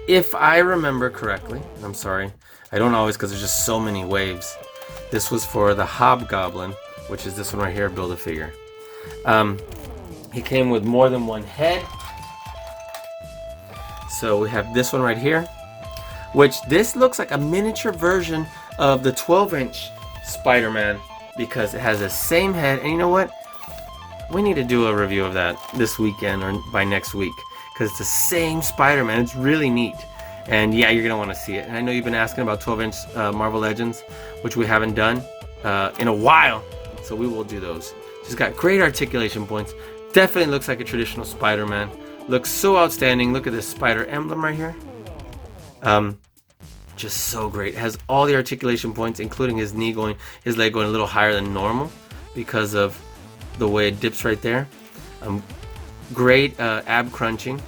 If I remember correctly, and I'm sorry, I don't always because there's just so many waves. This was for the Hobgoblin, which is this one right here, Build-A-Figure. He came with more than one head. So we have this one right here, which this looks like a miniature version of the 12-inch Spider-Man because it has the same head. And you know what? We need to do a review of that this weekend or by next week, because it's the same Spider-Man. It's really neat. And yeah, you're going to want to see it. And I know you've been asking about 12-inch Marvel Legends, which we haven't done in a while. So we will do those. She's got great articulation points. Definitely looks like a traditional Spider-Man. Looks so outstanding. Look at this spider emblem right here. Just so great. It has all the articulation points, including his leg going a little higher than normal because of the way it dips right there. Great ab crunching.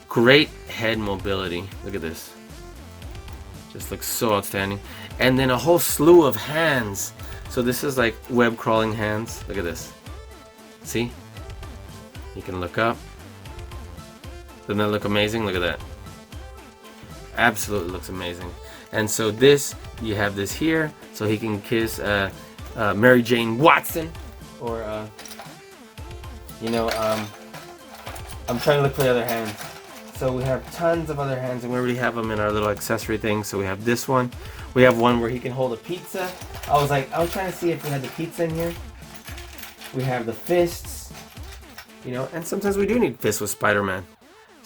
Great head mobility. Look at this. Just looks so outstanding. And then a whole slew of hands. So this is like web crawling hands. Look at this. See? You can look up. Doesn't that look amazing? Look at that. Absolutely looks amazing. And so this, you have this here, so he can kiss Mary Jane Watson, or I'm trying to look for the other hands. So we have tons of other hands, and we already have them in our little accessory thing. So we have this one. We have one where he can hold a pizza. I was trying to see if we had the pizza in here. We have the fists, and sometimes we do need fists with Spider-Man.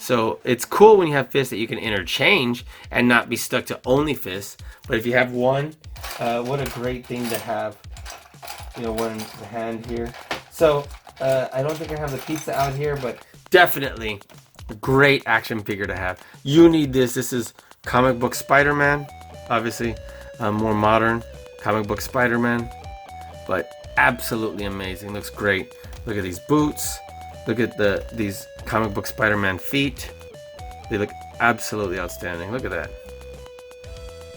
So it's cool when you have fists that you can interchange and not be stuck to only fists. But if you have one, what a great thing to have, one hand here. So I don't think I have the pizza out here, but definitely a great action figure to have. You need this. This is comic book Spider-Man, obviously more modern comic book Spider-Man, but absolutely amazing. Looks great. Look at these boots. Look at these comic book Spider-Man feet. They look absolutely outstanding. Look at that.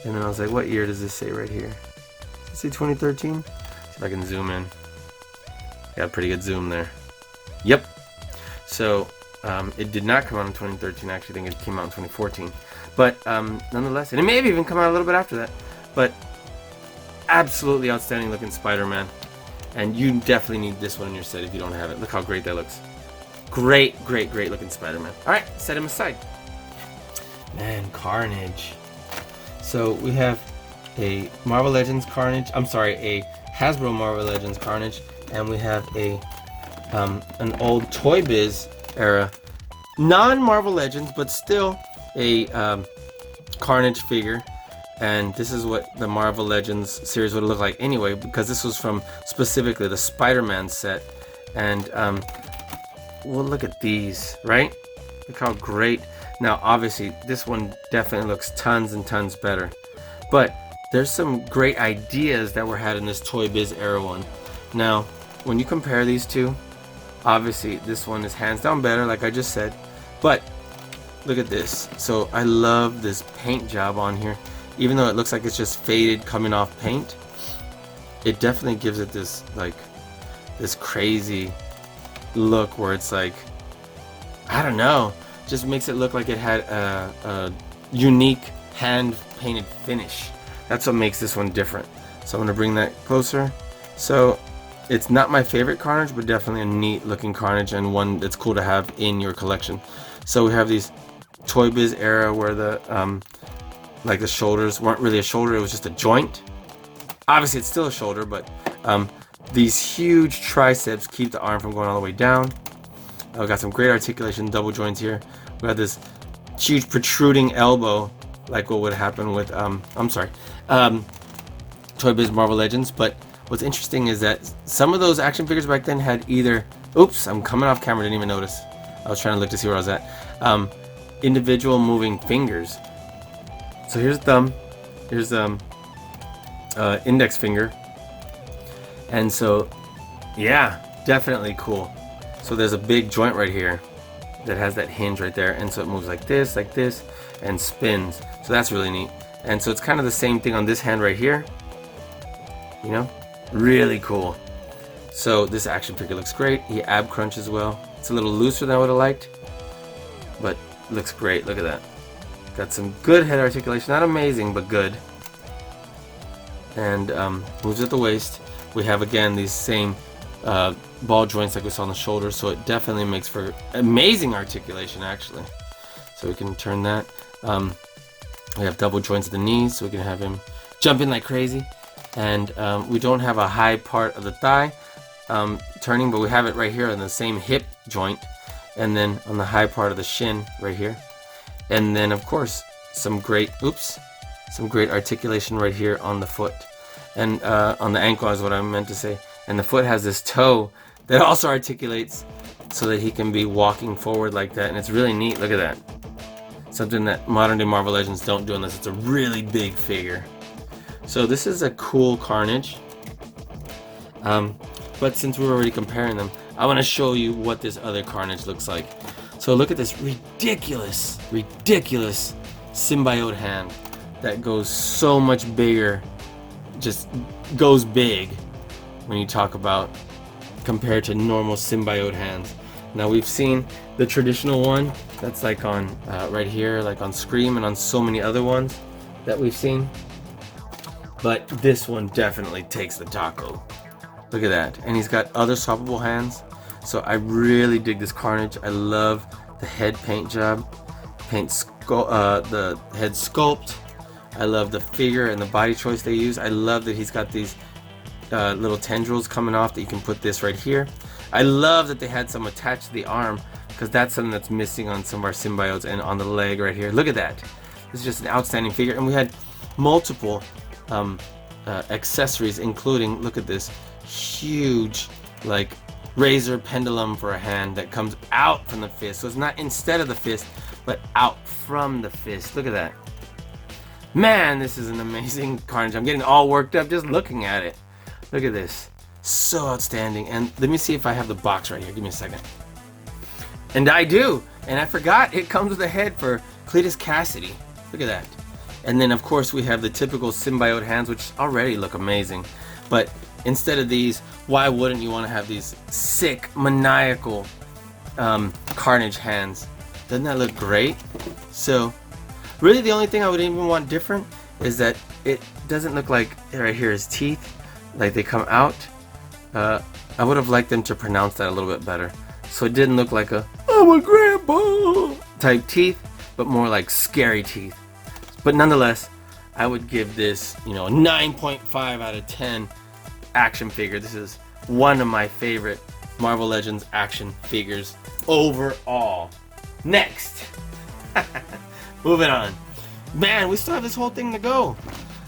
And then I was like, what year does this say right here? Does it say 2013? See if I can zoom in. Got a pretty good zoom there. Yep. So it did not come out in 2013. I actually think it came out in 2014. But nonetheless, and it may have even come out a little bit after that. But absolutely outstanding looking Spider-Man. And you definitely need this one in your set if you don't have it. Look how great that looks. Great looking Spider-Man. Alright, set him aside. Man, Carnage. So we have a Marvel Legends Carnage. I'm sorry, a Hasbro Marvel Legends Carnage. And we have an old Toy Biz era non-Marvel Legends, but still a Carnage figure. And this is what the Marvel Legends series would look like anyway, because this was from specifically the Spider-Man set. And well, look at these, right? Look how great. Now, obviously, this one definitely looks tons and tons better. But there's some great ideas that were had in this Toy Biz era one. Now, when you compare these two, obviously, this one is hands down better, like I just said. But look at this. So I love this paint job on here. Even though it looks like it's just faded coming off paint, it definitely gives it this this crazy look where it's like, I don't know, just makes it look like it had a unique hand painted finish. That's what makes this one different. So I'm gonna bring that closer. So it's not my favorite Carnage, but definitely a neat looking Carnage and one that's cool to have in your collection. So we have these Toy Biz era where the like the shoulders weren't really a shoulder, it was just a joint. Obviously it's still a shoulder, but these huge triceps keep the arm from going all the way down. We got some great articulation, double joints here. We got this huge protruding elbow, like what would happen with Toy Biz Marvel Legends. But what's interesting is that some of those action figures back then had either, oops, I'm coming off camera, didn't even notice. I was trying to look to see where I was at. Individual moving fingers. So here's thumb, here's index finger, and so yeah, definitely cool. So there's a big joint right here that has that hinge right there, and so it moves like this, and spins. So that's really neat. And so it's kind of the same thing on this hand right here. Really cool. So this action figure looks great. He ab crunches well. It's a little looser than I would have liked, but looks great. Look at that. Got some good head articulation, not amazing, but good. And moves at the waist. We have again these same ball joints like we saw on the shoulder, so it definitely makes for amazing articulation actually. So we can turn that. We have double joints at the knees, so we can have him jumping like crazy. And we don't have a high part of the thigh turning, but we have it right here on the same hip joint, and then on the high part of the shin right here. And then of course some great articulation right here on the foot, and on the ankle is what I meant to say. And the foot has this toe that also articulates so that he can be walking forward like that, and it's really neat. Look at that. Something that modern day Marvel Legends don't do unless it's a really big figure. So this is a cool Carnage. But since we're already comparing them, I want to show you what this other Carnage looks like. So look at this ridiculous symbiote hand that goes so much bigger, just goes big when you talk about compared to normal symbiote hands. Now we've seen the traditional one that's like on right here, like on Scream and on so many other ones that we've seen. But this one definitely takes the taco. Look at that. And he's got other swappable hands. So I really dig this Carnage. I love the head paint job. The head sculpt. I love the figure and the body choice they use. I love that he's got these little tendrils coming off that you can put this right here. I love that they had some attached to the arm, because that's something that's missing on some of our symbiotes, and on the leg right here. Look at that. This is just an outstanding figure. And we had multiple accessories, including, look at this huge like razor pendulum for a hand that comes out from the fist. So it's not instead of the fist, but out from the fist. Look at that. Man, this is an amazing Carnage. I'm getting all worked up just looking at it. Look at this. So outstanding. And let me see if I have the box right here. Give me a second. And I do. And I forgot it comes with a head for Cletus Cassidy. Look at that. And then of course we have the typical symbiote hands, which already look amazing. But instead of these, why wouldn't you want to have these sick, maniacal Carnage hands? Doesn't that look great? So really the only thing I would even want different is that it doesn't look like right here his teeth, like they come out. I would have liked them to pronounce that a little bit better. So it didn't look like I'm a grandpa type teeth, but more like scary teeth. But nonetheless, I would give this, a 9.5 out of 10 action figure. This is one of my favorite Marvel Legends action figures overall. Next. Moving on. Man, we still have this whole thing to go.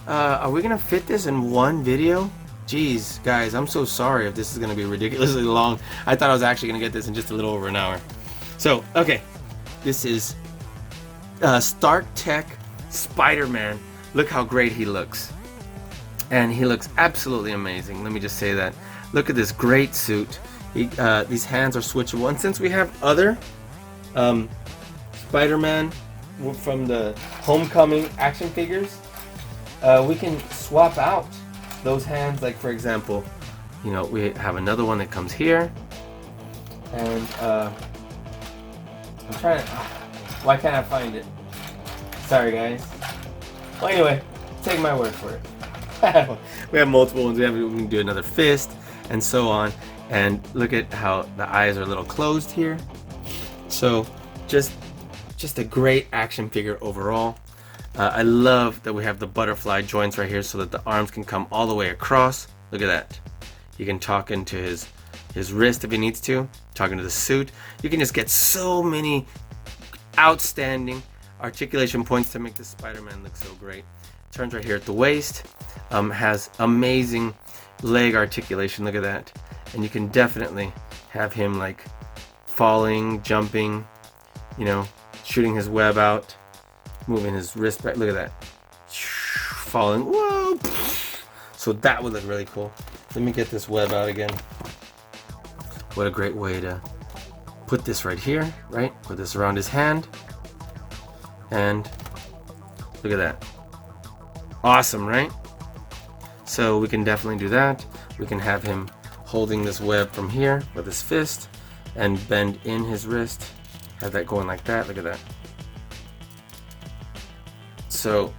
Are we gonna fit this in one video? Jeez, guys, I'm so sorry if this is gonna be ridiculously long. I thought I was actually gonna get this in just a little over an hour. So, okay, this is Stark Tech Spider-Man. Look how great he looks. And he looks absolutely amazing. Let me just say that. Look at this great suit. These hands are switchable. And since we have other Spider-Man from the Homecoming action figures, we can swap out those hands. Like for example, we have another one that comes here. And I'm trying to... Why can't I find it? Sorry guys. Well anyway, take my word for it. We have multiple ones. We can do another fist and so on. And look at how the eyes are a little closed here. So just a great action figure overall. I love that we have the butterfly joints right here so that the arms can come all the way across. Look at that. You can talk into his wrist if he needs to. Talk into the suit. You can just get so many outstanding articulation points to make this Spider-Man look so great. Turns right here at the waist. Has amazing leg articulation. Look at that. And you can definitely have him like falling, jumping, shooting his web out, moving his wrist back. Look at that. Falling. Whoa. So that would look really cool. Let me get this web out again. What a great way to put this right here, right? Put this around his hand. And look at that. Awesome, right? So we can definitely do that. We can have him holding this web from here with his fist and bend in his wrist. Have that going like that. Look at that. So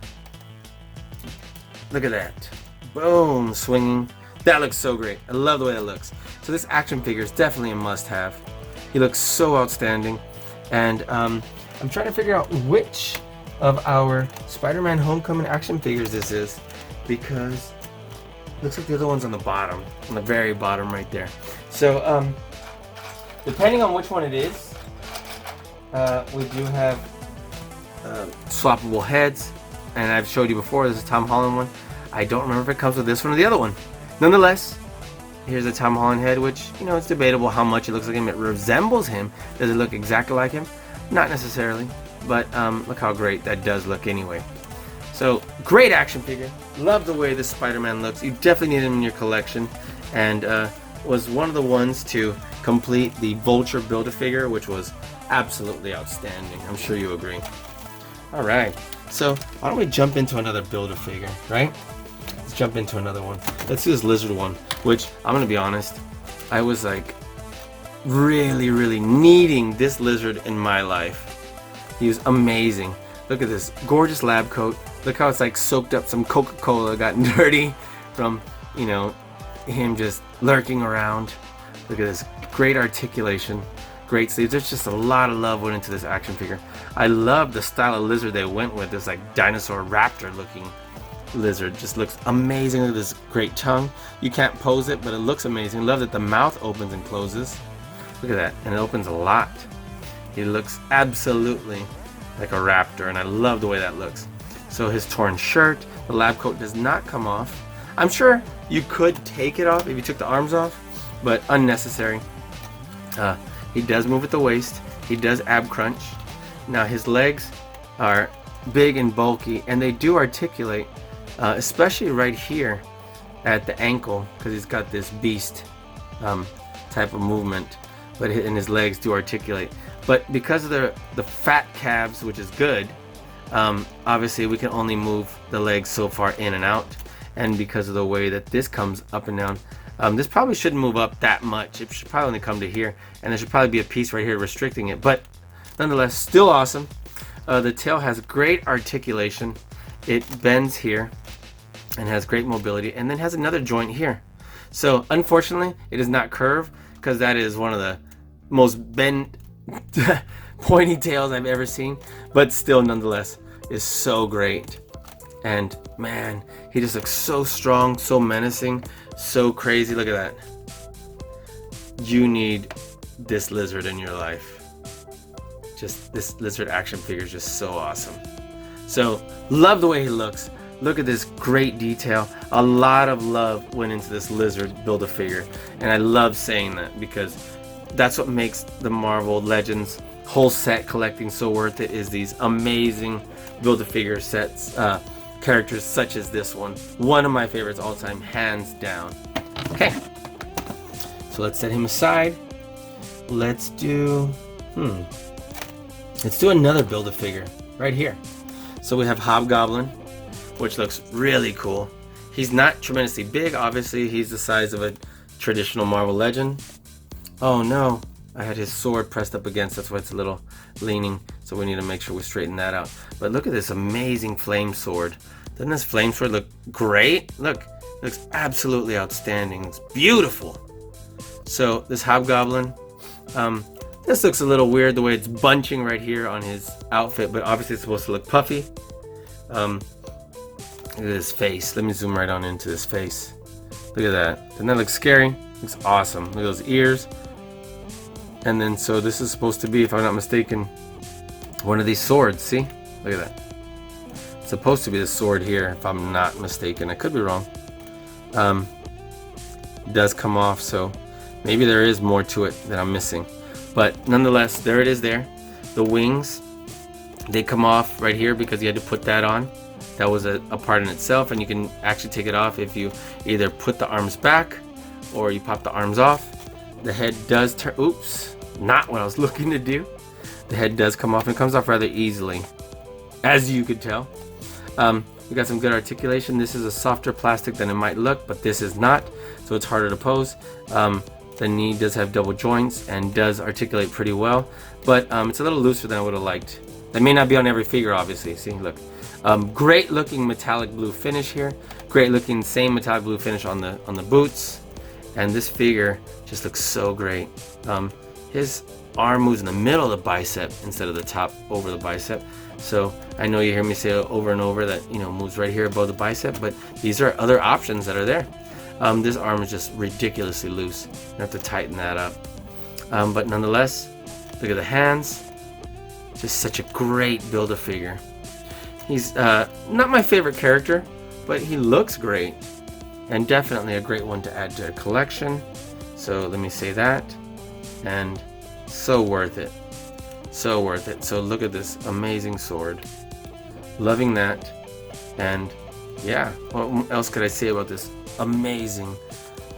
look at that. Boom, swinging. That looks so great. I love the way that looks. So this action figure is definitely a must-have. He looks so outstanding. And I'm trying to figure out which of our Spider-Man Homecoming action figures this is, because Looks like the other one's on the bottom, on the very bottom right there. So, depending on which one it is, we do have swappable heads, and I've showed you before. This is a Tom Holland one. I don't remember if it comes with this one or the other one. Nonetheless, here's a Tom Holland head, which, you know, it's debatable how much it looks like him. It resembles him. Does it look exactly like him? Not necessarily, but look how great that does look anyway. So, great action figure. Love the way this Spider-Man looks. You definitely need him in your collection, and was one of the ones to complete the Vulture Build-A-Figure, which was absolutely outstanding. I'm sure you agree. Alright, so why don't we jump into another Build-A-Figure, right? Let's jump into another one. Let's do this lizard one, which, I'm gonna be honest, I was like really needing this lizard in my life. He was amazing. Look at this gorgeous lab coat. Look how it's like soaked up some Coca-Cola, gotten dirty from, you know, him just lurking around. Look at this great articulation, great sleeves. There's just a lot of love went into this action figure. I love the style of lizard they went with. This like dinosaur raptor looking lizard. Just looks amazing. Look at this great tongue. You can't pose it, but it looks amazing. Love that the mouth opens and closes. Look at that, and it opens a lot. He looks absolutely like a raptor, and I love the way that looks. So his torn shirt, the lab coat does not come off. I'm sure you could take it off if you took the arms off, but unnecessary. He does move at the waist. He does ab crunch. Now his legs are big and bulky, and they do articulate, especially right here at the ankle, because he's got this beast type of movement, but and his legs do articulate. But because of the fat calves, which is good, obviously we can only move the legs so far in and out, and because of the way that this comes up and down, this probably shouldn't move up that much. It should probably only come to here, and there should probably be a piece right here restricting it, but nonetheless still awesome. The tail has great articulation. It bends here and has great mobility, and then has another joint here. So unfortunately it is not curved, because that is one of the most bent pointy tails I've ever seen, but still nonetheless is so great. And man, he just looks so strong, so menacing, so crazy. Look at that. You need this lizard in your life. Just this lizard action figure is just so awesome. So love the way he looks. Look at this great detail. A lot of love went into this lizard Build-A-Figure, and I love saying that because that's what makes the Marvel Legends whole set collecting so worth it, is these amazing Build-A-Figure sets, characters such as this one of my favorites all time, hands down. Okay, so let's set him aside. Let's do another Build-A-Figure right here. So we have Hobgoblin, which looks really cool. He's not tremendously big, obviously. He's the size of a traditional Marvel Legend. Oh no, I had his sword pressed up against, that's why it's a little leaning, so we need to make sure we straighten that out. But look at this amazing flame sword. Doesn't this flame sword look great? Look, it looks absolutely outstanding. It's beautiful. So this Hobgoblin, this looks a little weird the way it's bunching right here on his outfit, but obviously it's supposed to look puffy. Look at his face. Let me zoom right on into his face. Look at that. Doesn't that look scary? Looks awesome. Look at those ears. And then, so this is supposed to be, if I'm not mistaken, one of these swords. See? Look at that. It's supposed to be the sword here, if I'm not mistaken. I could be wrong. It does come off, so maybe there is more to it that I'm missing. But nonetheless, there it is there. The wings, they come off right here because you had to put that on. That was a part in itself, and you can actually take it off if you either put the arms back or you pop the arms off. The head does turn, oops, not what I was looking to do. The head does come off, and it comes off rather easily, as you could tell. We got some good articulation. This is a softer plastic than it might look, but this is not, so it's harder to pose. The knee does have double joints and does articulate pretty well, but it's a little looser than I would have liked. That may not be on every figure, obviously. See, look. Great looking metallic blue finish here. Great looking same metallic blue finish on the boots. And this figure just looks so great. His arm moves in the middle of the bicep instead of the top over the bicep. So I know you hear me say over and over that, you know, moves right here above the bicep, but these are other options that are there. This arm is just ridiculously loose. You have to tighten that up. But nonetheless, look at the hands. Just such a great Build-A-Figure. He's not my favorite character, but he looks great. And definitely a great one to add to a collection. So let me say that. And so worth it. So worth it. So look at this amazing sword. Loving that. And yeah, what else could I say about this amazing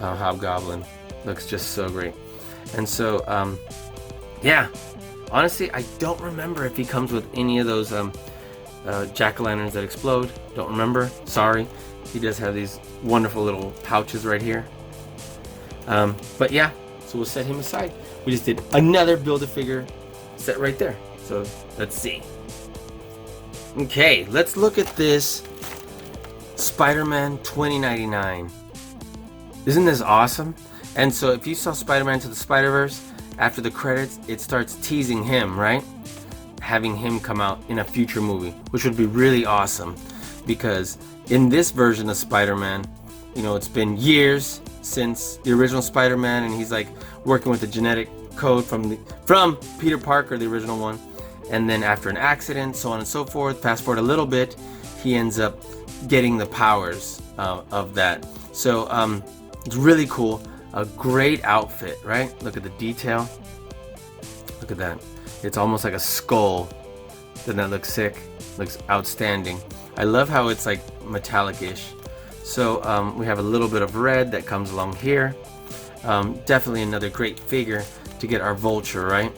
Hobgoblin? Looks just so great. And so yeah, honestly, I don't remember if he comes with any of those jack-o'-lanterns that explode. Don't remember, sorry. He does have these wonderful little pouches right here. But yeah, so we'll set him aside. We just did another Build-A-Figure set right there. So let's see. Okay, let's look at this Spider-Man 2099. Isn't this awesome? And so if you saw Spider-Man to the Spider-Verse, after the credits, it starts teasing him, right? Having him come out in a future movie, which would be really awesome. Because in this version of Spider-Man, you know, it's been years since the original Spider-Man, and he's like working with the genetic code from Peter Parker, the original one. And then after an accident, so on and so forth, fast forward a little bit, he ends up getting the powers of that. So it's really cool. A great outfit, right? Look at the detail. Look at that. It's almost like a skull. Doesn't that look sick? Looks outstanding. I love how it's like metallic-ish. So we have a little bit of red that comes along here. Definitely another great figure to get our Vulture, right?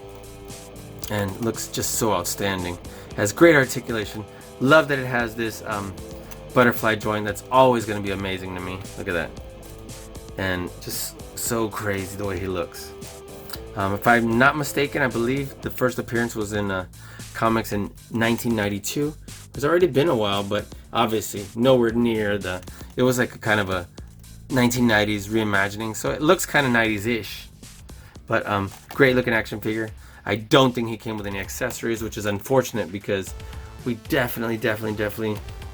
And looks just so outstanding. Has great articulation. Love that it has this butterfly joint. That's always going to be amazing to me. Look at that. And just so crazy the way he looks. If I'm not mistaken, I believe the first appearance was in comics in 1992. It's already been a while, but obviously nowhere near it was like a kind of a 1990s reimagining, so it looks kind of 90s-ish. But great looking action figure. I don't think he came with any accessories, which is unfortunate because we definitely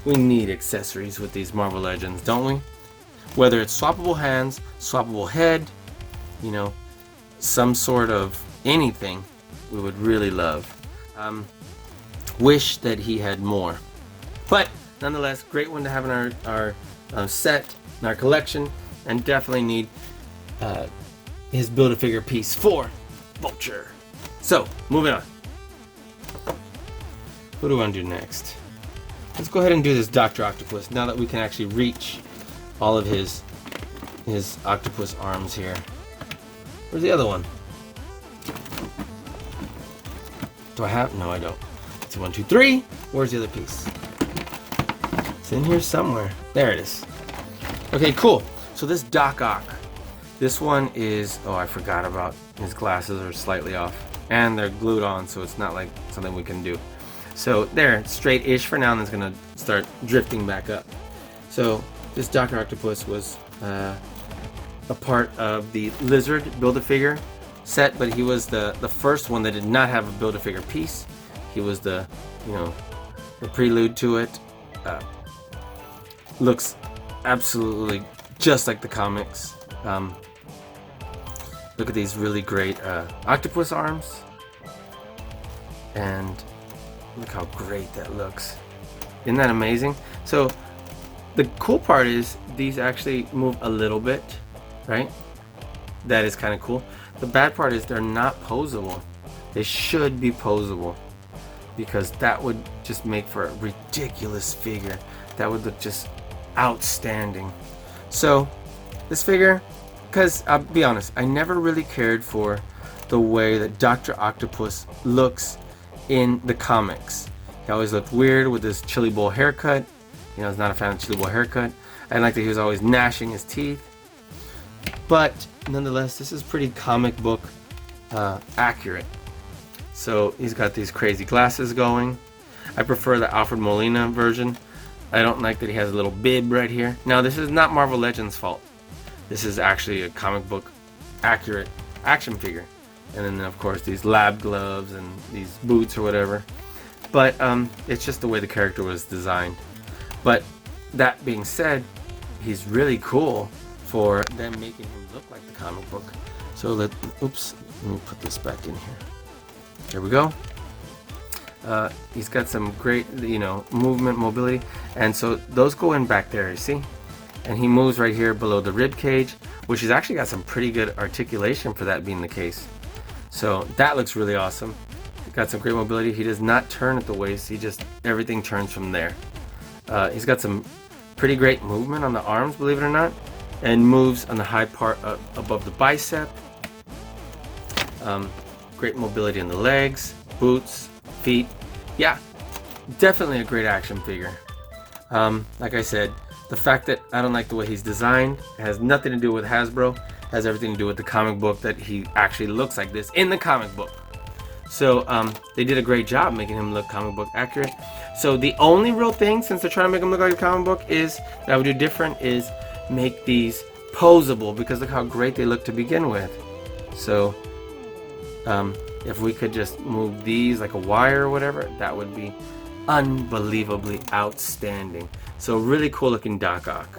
we need accessories with these Marvel Legends, don't we? Whether it's swappable hands, swappable head, you know, some sort of anything, we would really love. Wish that he had more. But nonetheless, great one to have in our set, in our collection, and definitely need his Build-A-Figure piece for Vulture. So, moving on. What do I want to do next? Let's go ahead and do this Dr. Octopus now that we can actually reach all of his octopus arms here. Where's the other one? Do I have? No, I don't. It's 1, 2, 3. Where's the other piece? It's in here somewhere. There it is. Okay, cool. So this Doc Ock. This one is, oh, I forgot about his glasses are slightly off. And they're glued on, so it's not like something we can do. So there, straight-ish for now, and it's gonna start drifting back up. So this Dr. Octopus was a part of the Lizard Build-A-Figure set, but he was the first one that did not have a Build-A-Figure piece. He was the prelude to it. Looks absolutely just like the comics. Look at these really great octopus arms. And look how great that looks. Isn't that amazing? So the cool part is these actually move a little bit, right? That is kind of cool. The bad part is they're not posable. They should be posable, because that would just make for a ridiculous figure. That would look just outstanding. So this figure, because I'll be honest, I never really cared for the way that Dr. Octopus looks in the comics. He always looked weird with his chili bowl haircut. You know, I was not a fan of chili bowl haircut. I like that he was always gnashing his teeth. But nonetheless, this is pretty comic book accurate. So he's got these crazy glasses going. I prefer the Alfred Molina version. I don't like that he has a little bib right here. Now, this is not Marvel Legends' fault. This is actually a comic book accurate action figure. And then, of course, these lab gloves and these boots or whatever. but it's just the way the character was designed. But that being said, he's really cool for them making him look like the comic book. So let me put this back in here. There we go. He's got some great, movement, mobility, and so those go in back there, you see? And he moves right here below the rib cage, which has actually got some pretty good articulation for that being the case. So that looks really awesome. Got some great mobility. He does not turn at the waist. Everything turns from there. He's got some pretty great movement on the arms, believe it or not, and moves on the high part above the bicep. Great mobility in the legs, boots, feet. Yeah, definitely a great action figure. Like I said, the fact that I don't like the way he's designed has nothing to do with Hasbro. Has everything to do with the comic book, that he actually looks like this in the comic book. So they did a great job making him look comic book accurate. So the only real thing, since they're trying to make him look like a comic book, is that I would do different is make these posable, because look how great they look to begin with. So if we could just move these like a wire or whatever, that would be unbelievably outstanding. So really cool looking Doc Ock,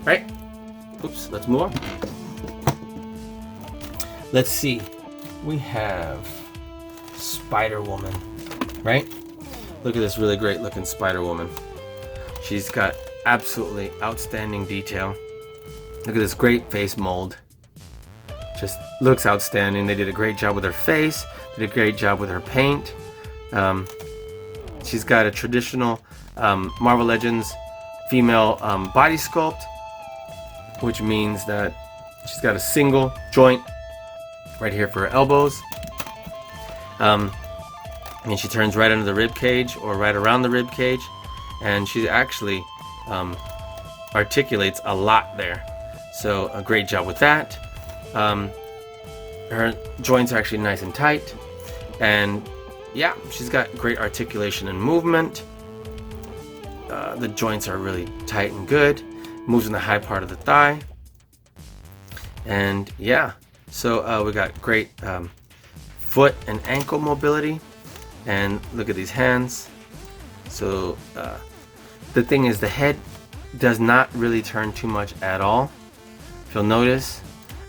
right? Oops, let's move on. Let's see, we have Spider-Woman, right? Look at this really great looking Spider-Woman. She's got absolutely outstanding detail. Look at this great face mold. Just looks outstanding. They did a great job with her face. Did a great job with her paint. She's got a traditional Marvel Legends female body sculpt, which means that she's got a single joint right here for her elbows. And she turns right under the rib cage or right around the rib cage, and she actually articulates a lot there. So a great job with that. Her joints are actually nice and tight, and yeah, she's got great articulation and movement. The joints are really tight and good. Moves in the high part of the thigh, and yeah, so we got great foot and ankle mobility. And look at these hands. So the thing is, the head does not really turn too much at all. If you'll notice,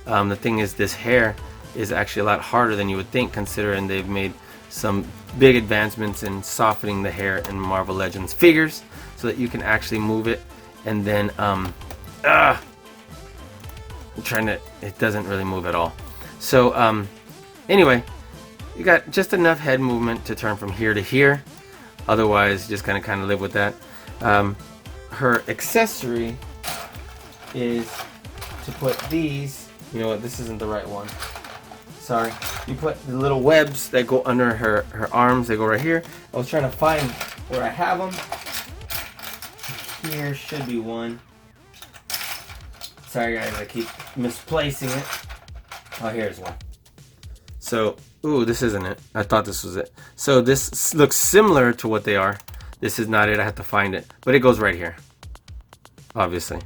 the thing is, this hair is actually a lot harder than you would think, considering they've made some big advancements in softening the hair in Marvel Legends figures so that you can actually move it. And then it doesn't really move at all. So anyway, you got just enough head movement to turn from here to here. Otherwise, just kind of live with that. Her accessory is to put these. You know what? This isn't the right one. Sorry. You put the little webs that go under her arms. They go right here. I was trying to find where I have them. Here should be one. Sorry guys, I keep misplacing it. Oh, here's one. So, ooh, this isn't it. I thought this was it. So this looks similar to what they are. This is not it. I have to find it. But it goes right here. Obviously.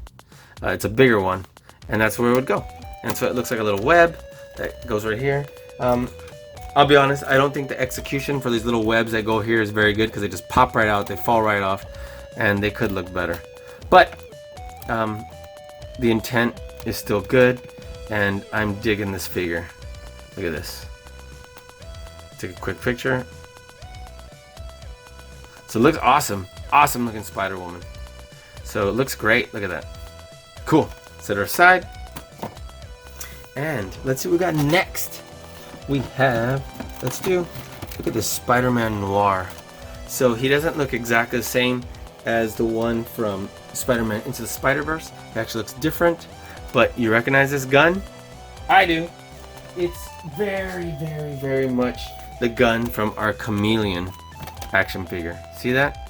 It's a bigger one. And that's where it would go. And so it looks like a little web that goes right here. I'll be honest, I don't think the execution for these little webs that go here is very good, because they just pop right out. They fall right off. And they could look better. But the intent is still good. And I'm digging this figure. Look at this. Take a quick picture. So it looks awesome. Awesome looking Spider-Woman. So it looks great. Look at that. Cool. Set her aside. And let's see what we got next. We have, look at this Spider-Man Noir. So he doesn't look exactly the same as the one from Spider-Man Into the Spider-Verse. It actually looks different. But you recognize this gun? I do. It's very, very, very much the gun from our Chameleon action figure. See that?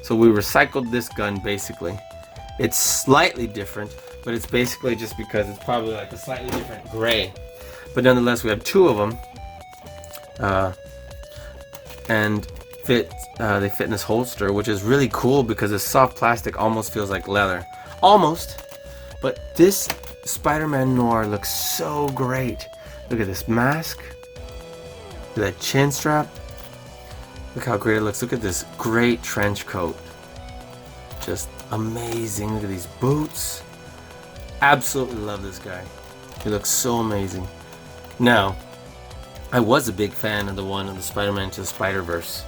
So we recycled this gun basically. It's slightly different, but it's basically just because it's probably like a slightly different gray. But nonetheless, we have two of them. And they fit in this holster, which is really cool because this soft plastic almost feels like leather. Almost. But this Spider-Man Noir looks so great. Look at this mask. Look at that chin strap. Look how great it looks. Look at this great trench coat. Just amazing. Look at these boots. Absolutely love this guy. He looks so amazing. Now, I was a big fan of the one of the Spider-Man to the Spider-Verse.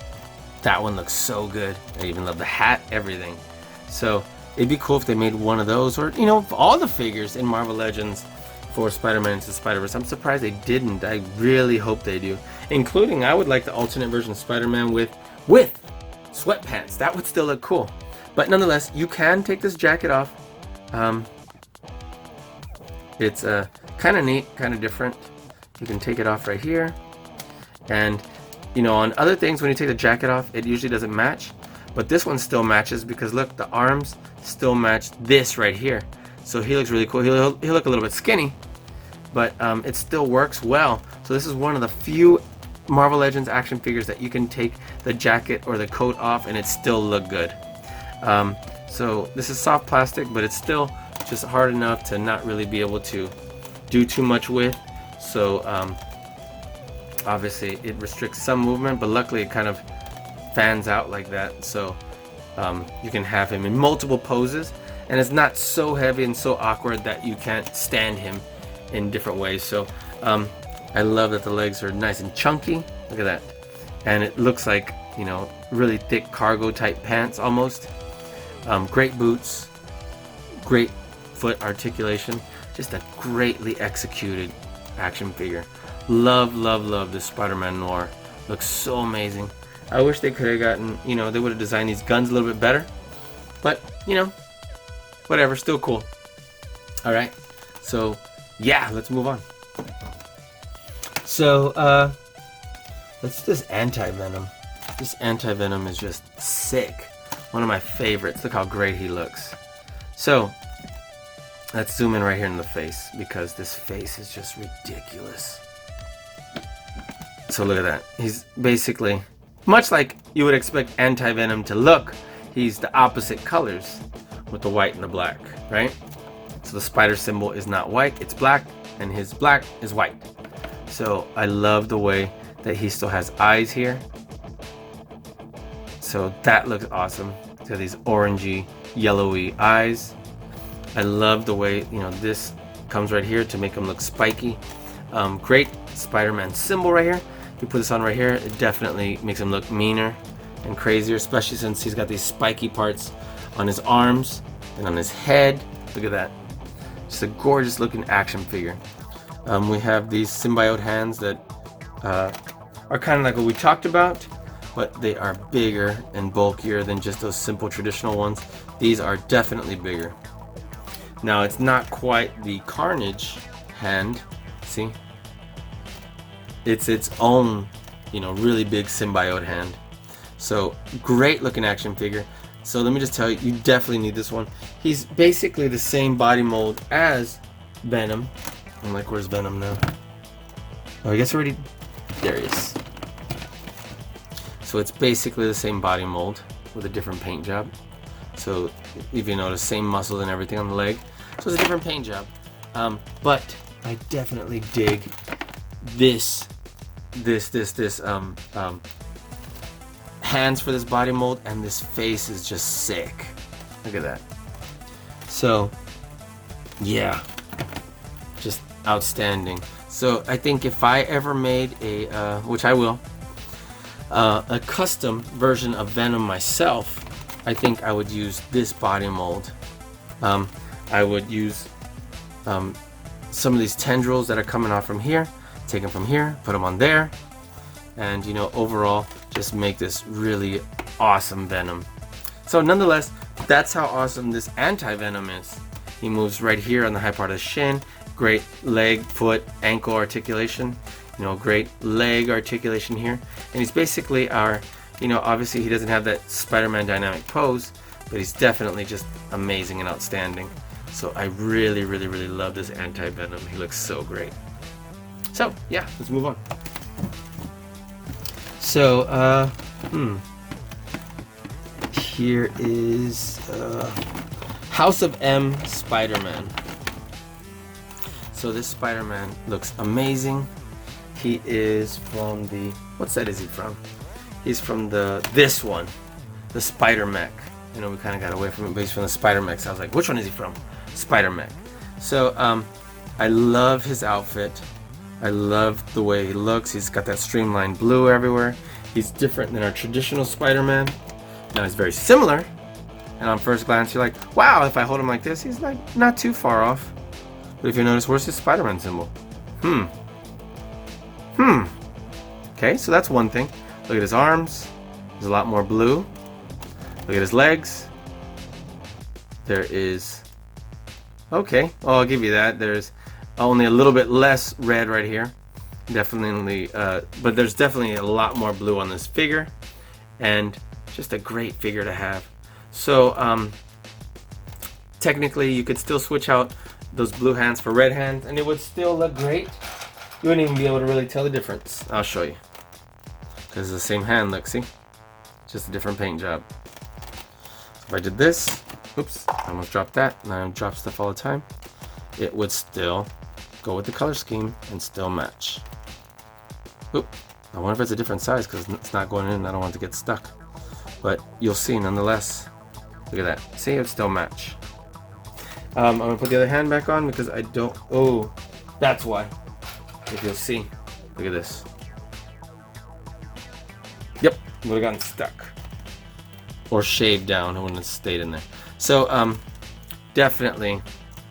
That one looks so good. I even love the hat, everything. So it'd be cool if they made one of those, or you know, all the figures in Marvel Legends for Spider-Man into the Spider-Verse. I'm surprised they didn't. I really hope they do. Including, I would like the alternate version of Spider-Man with sweatpants. That would still look cool. But nonetheless, you can take this jacket off. It's kind of neat, kind of different. You can take it off right here. And you know, on other things, when you take the jacket off, it usually doesn't match. But this one still matches because look, the arms still match this right here. So he looks really cool. He'll look a little bit skinny, but it still works well. So this is one of the few Marvel Legends action figures that you can take the jacket or the coat off and it still look good. So this is soft plastic, but it's still just hard enough to not really be able to do too much with. So obviously it restricts some movement, but luckily it kind of fans out like that. So you can have him in multiple poses, and it's not so heavy and so awkward that you can't stand him in different ways. So I love that the legs are nice and chunky. Look at that. And it looks like, you know, really thick cargo type pants almost. Great boots, great foot articulation, just a greatly executed action figure. Love, love, love this Spider-Man Noir. Looks so amazing. I wish they could have gotten, you know, they would have designed these guns a little bit better. But, you know, whatever, still cool. Alright, so yeah, let's move on. So, let's do this Anti-Venom. This Anti-Venom is just sick. One of my favorites. Look how great he looks. So, let's zoom in right here in the face, because this face is just ridiculous. So look at that. He's basically, much like you would expect Anti-Venom to look, he's the opposite colors with the white and the black, right? So the spider symbol is not white, it's black, and his black is white. So I love the way that he still has eyes here. So that looks awesome. He's got these orangey, yellowy eyes. I love the way, you know, this comes right here to make him look spiky. Great Spider-Man symbol right here. You put this on right here, it definitely makes him look meaner and crazier, especially since he's got these spiky parts on his arms and on his head. Look at that. Just a gorgeous looking action figure. We have these symbiote hands that are kind of like what we talked about, but they are bigger and bulkier than just those simple traditional ones. These are definitely bigger. Now it's not quite the Carnage hand, see? It's its own, you know, really big symbiote hand. So great looking action figure. So let me just tell you, you definitely need this one. He's basically the same body mold as Venom. I'm like, where's Venom now? Oh, I guess already, there he is. So it's basically the same body mold with a different paint job. So if you notice, same muscles and everything on the leg. So it's a different paint job. But I definitely dig this hands for this body mold, and this face is just sick. Look at that. So yeah, just outstanding. So I think if I ever made a which I will, a custom version of Venom myself, I think I would use this body mold. I would use some of these tendrils that are coming off from here, take them from here, put them on there, and you know, overall just make this really awesome Venom. So nonetheless, that's how awesome this Anti-Venom is. He moves right here on the high part of the shin. Great leg, foot, ankle articulation. You know, great leg articulation here. And he's basically our, you know, obviously he doesn't have that Spider-Man dynamic pose, but he's definitely just amazing and outstanding. So I really, really, really love this Anti-Venom. He looks so great. So yeah, let's move on. So here is House of M Spider-Man. So this Spider-Man looks amazing. He is from the, what set is he from? He's from this one, the Spider Mech. You know, we kind of got away from it, but he's from the Spider Mech. So I was like, which one is he from? Spider Mech. So I love his outfit. I love the way he looks. He's got that streamlined blue everywhere. He's different than our traditional Spider-Man. Now he's very similar, and on first glance you're like, wow, if I hold him like this, he's like not too far off. But if you notice, where's his Spider-Man symbol? Okay, so that's one thing. Look at his arms. There's a lot more blue. Look at his legs. There is... Okay, well, I'll give you that. There's only a little bit less red right here. Definitely, but there's definitely a lot more blue on this figure. And just a great figure to have. So, technically, you could still switch out those blue hands for red hands, and it would still look great. You wouldn't even be able to really tell the difference. I'll show you. Because it's the same hand, look, see? Just a different paint job. So if I did this, oops, I almost dropped that, and I drop stuff all the time. It would still go with the color scheme and still match. Oop, I wonder if it's a different size because it's not going in. I don't want it to get stuck. But you'll see nonetheless. Look at that. See, it would still match. I'm going to put the other hand back on because I don't... Oh, that's why. If you'll see. Look at this. Yep, would have gotten stuck. Or shaved down. It wouldn't have stayed in there. So, definitely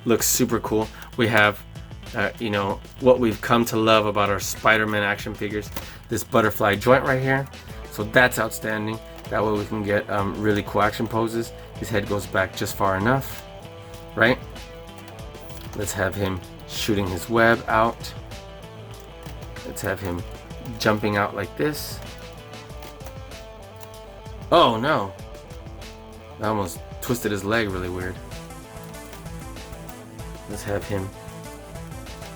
looks super cool. We have, you know, what we've come to love about our Spider-Man action figures. This butterfly joint right here. So that's outstanding. That way we can get really cool action poses. His head goes back just far enough, right? Let's have him shooting his web out. Let's have him jumping out like this. Oh no! I almost twisted his leg really weird. Let's have him.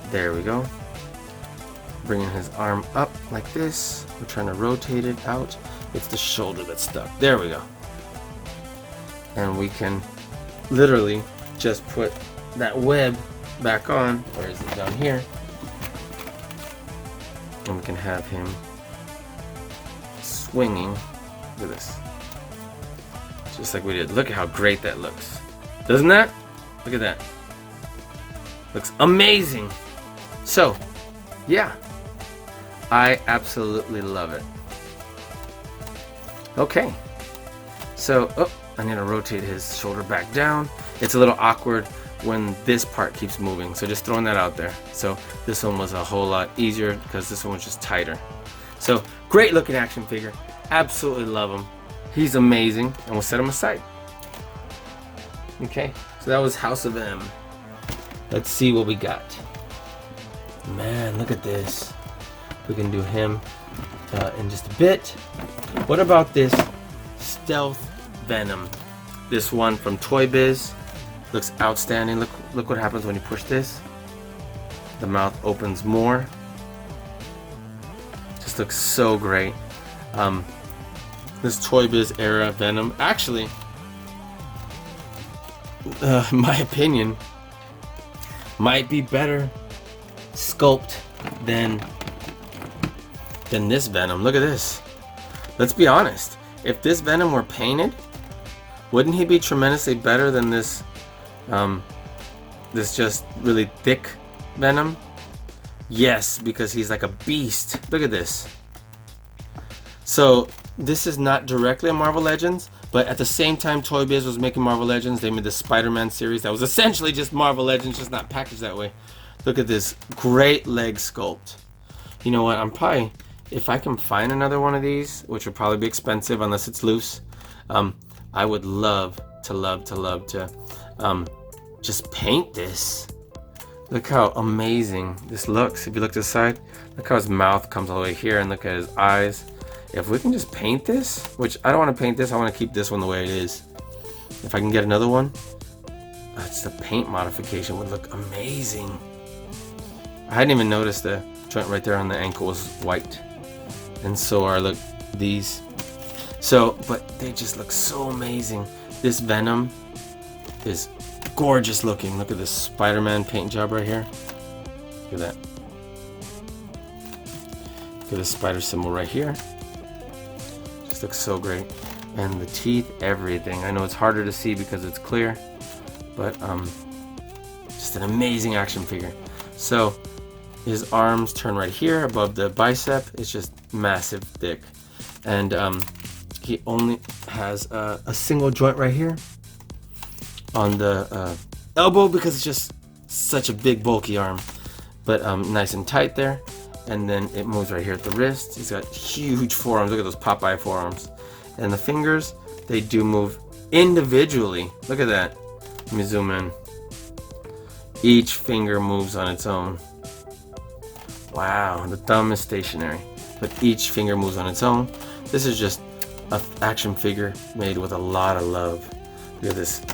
There we go. Bringing his arm up like this. We're trying to rotate it out. It's the shoulder that's stuck. There we go. And we can literally just put that web back on. Where is it? Down here. And we can have him swinging. Look at this. Just like we did. Look at how great that looks. Doesn't that? Look at that. Looks amazing. So, yeah. I absolutely love it. Okay. So, oh, I need to rotate his shoulder back down. It's a little awkward when this part keeps moving. So just throwing that out there. So this one was a whole lot easier because this one was just tighter. So great looking action figure. Absolutely love him. He's amazing. And we'll set him aside. Okay. So that was House of M. Let's see what we got. Man, look at this. We can do him in just a bit. What about this Stealth Venom? This one from Toy Biz. Looks outstanding. Look what happens when you push this. The mouth opens more. Just looks so great. This Toy Biz era Venom, actually, in my opinion, might be better sculpt than this Venom. Look at this. Let's be honest. If this Venom were painted, wouldn't he be tremendously better than this this just really thick Venom? Yes, because he's like a beast. Look at this. So this is not directly a Marvel Legends, but at the same time Toy Biz was making Marvel Legends, they made the Spider-Man series that was essentially just Marvel Legends, just not packaged that way. Look at this great leg sculpt. You know what, I'm probably, if I can find another one of these, which would probably be expensive unless it's loose, I would love to just paint this. Look how amazing this looks. If you look to the side, look how his mouth comes all the way here, and look at his eyes. If we can just paint this, which I don't want to paint this, I want to keep this one the way it is. If I can get another one, it's the paint modification would look amazing. I hadn't even noticed the joint right there on the ankle was white, and so are look these. So, but they just look so amazing. This Venom is gorgeous looking. Look at this Spider-Man paint job right here. Look at that. Look at this spider symbol right here. Just looks so great. And the teeth, everything. I know it's harder to see because it's clear, but just an amazing action figure. So his arms turn right here above the bicep. It's just massive, thick. And he only has a single joint right here on the elbow because it's just such a big, bulky arm. But nice and tight there. And then it moves right here at the wrist. He's got huge forearms. Look at those Popeye forearms. And the fingers, they do move individually. Look at that. Let me zoom in. Each finger moves on its own. Wow, the thumb is stationary, but each finger moves on its own. This is just an action figure made with a lot of love. Look at this.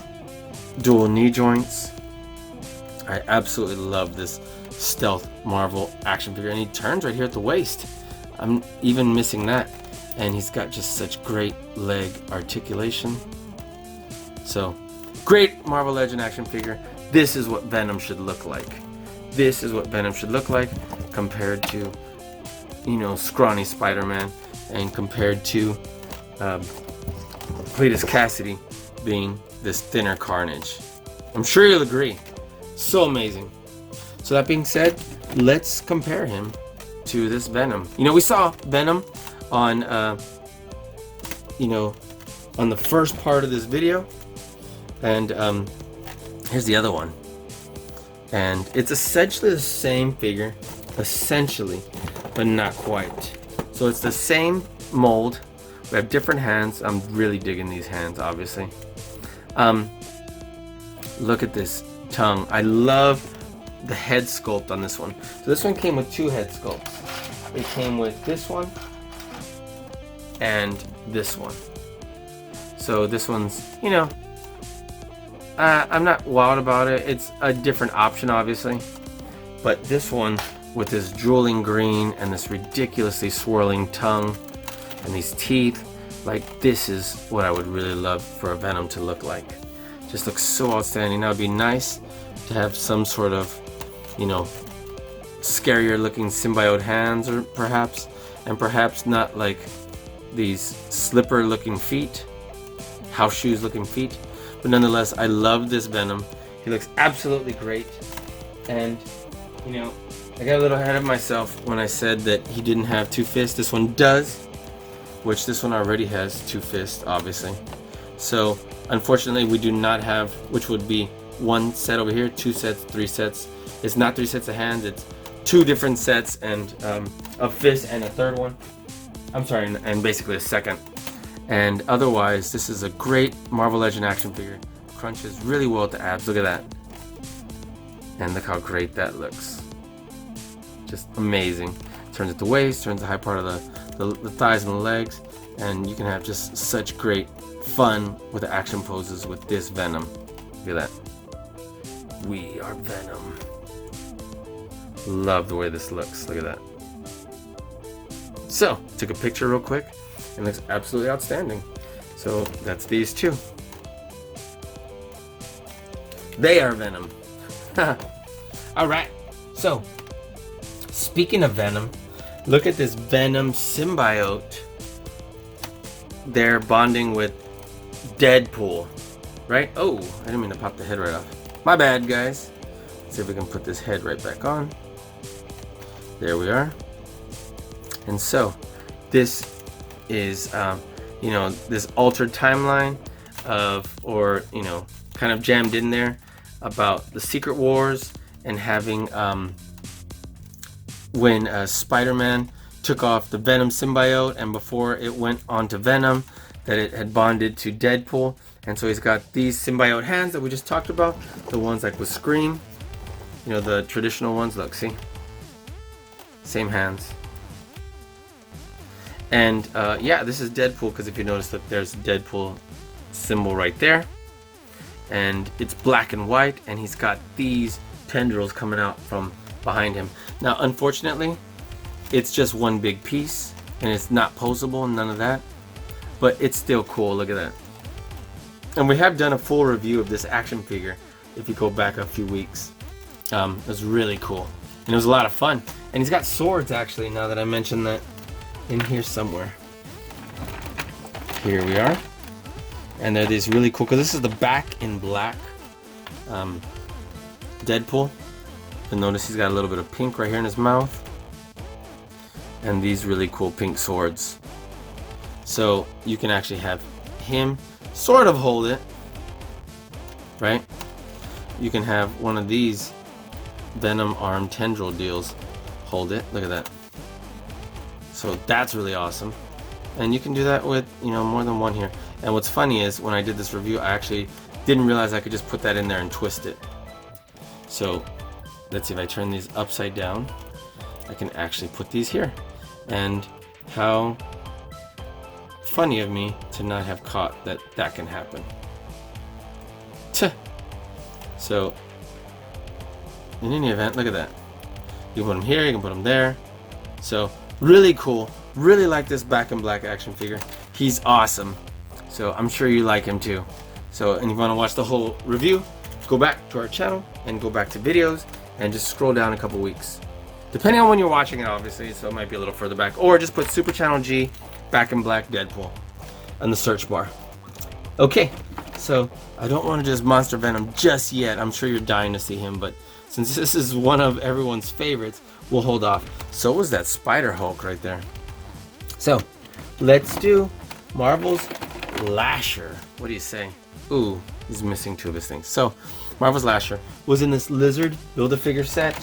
Dual knee joints. I absolutely love this stealth Marvel action figure. And he turns right here at the waist. I'm even missing that. And he's got just such great leg articulation. So, great Marvel Legend action figure. This is what Venom should look like. This is what Venom should look like compared to, you know, scrawny Spider-Man, and compared to Cletus Cassidy being this thinner Carnage. I'm sure you'll agree. So amazing. So that being said, let's compare him to this Venom. You know, we saw Venom on you know, on the first part of this video, and here's the other one, and it's essentially the same figure, essentially, but not quite. So it's the same mold. We have different hands. I'm really digging these hands, obviously. Look at this tongue. I love the head sculpt on this one. So this one came with two head sculpts. It came with this one and this one. So this one's, you know, I'm not wild about it. It's a different option, obviously, but this one with this drooling green and this ridiculously swirling tongue and these teeth, like, this is what I would really love for a Venom to look like. Just looks so outstanding. Now it'd be nice to have some sort of, you know, scarier looking symbiote hands, or perhaps not like these slipper looking feet, house shoes looking feet. But nonetheless, I love this Venom. He looks absolutely great. And, you know, I got a little ahead of myself when I said that he didn't have two fists. This one does, which this one already has two fists, obviously. So, unfortunately, we do not have, which would be one set over here, two sets, three sets. It's not three sets of hands, it's two different sets, and a fist and a third one. I'm sorry, and basically a second. And otherwise, this is a great Marvel Legend action figure. Crunches really well to abs. Look at that. And look how great that looks. Just amazing. Turns at the waist, turns the high part of the thighs and the legs, and you can have just such great fun with the action poses with this Venom. Look at that. We are Venom. Love the way this looks. Look at that. So, took a picture real quick. It looks absolutely outstanding. So that's these two. They are Venom. Alright, so speaking of Venom, look at this Venom symbiote. They're bonding with Deadpool, right? Oh, I didn't mean to pop the head right off. My bad, guys. Let's see if we can put this head right back on. There we are. And so, this is, you know, this altered timeline of, or, you know, kind of jammed in there about the Secret Wars and having, when Spider-Man took off the Venom symbiote, and before it went on to Venom, that it had bonded to Deadpool. And so he's got these symbiote hands that we just talked about, the ones like with Scream, you know, the traditional ones. Look, see? Same hands. And yeah, this is Deadpool, because if you notice that there's a Deadpool symbol right there, and it's black and white, and he's got these tendrils coming out from behind him. Now, unfortunately, it's just one big piece, and it's not posable, none of that, but it's still cool. Look at that. And we have done a full review of this action figure if you go back a few weeks. It was really cool, and it was a lot of fun. And he's got swords, actually, now that I mentioned that, in here somewhere. here we are. And they're these really cool, because this is the back in black Deadpool. You'll notice he's got a little bit of pink right here in his mouth. And these really cool pink swords. So you can actually have him sort of hold it, right? You can have one of these Venom arm tendril deals hold it. Look at that. So that's really awesome. And you can do that with, you know, more than one here. And what's funny is when I did this review, I actually didn't realize I could just put that in there and twist it. So let's see, if I turn these upside down, I can actually put these here. And how funny of me to not have caught that that can happen. Tuh. So in any event, look at that. You can put them here, you can put them there. So really cool. Really like this back in black action figure. He's awesome. So I'm sure you like him too. So, and if you want to watch the whole review, go back to our channel and go back to videos and just scroll down a couple weeks. Depending on when you're watching it, obviously, so it might be a little further back. Or just put Super Channel G back in black Deadpool in the search bar. Okay, so I don't want to just Monster Venom just yet. I'm sure you're dying to see him, but since this is one of everyone's favorites, we'll hold off. So was that Spider Hulk right there. So let's do Marvel's Lasher. What do you say? Ooh, he's missing two of his things. So Marvel's Lasher was in this Lizard Build-A-Figure set.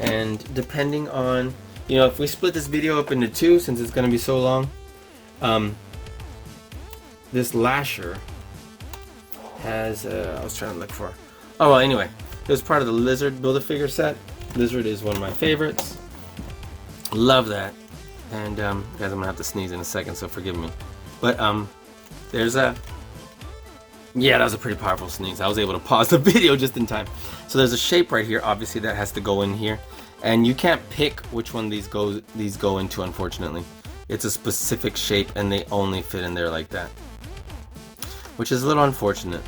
And depending on, you know, if we split this video up into two, since it's going to be so long, this Lasher has, I was trying to look for, oh well, anyway, it was part of the Lizard Build-A-Figure set. Lizard is one of my favorites. Love that. And guys, I'm gonna have to sneeze in a second, so forgive me. But there's a, yeah, that was a pretty powerful sneeze. I was able to pause the video just in time. So there's a shape right here, obviously, that has to go in here, and you can't pick which one these go into, unfortunately. It's a specific shape, and they only fit in there like that, which is a little unfortunate.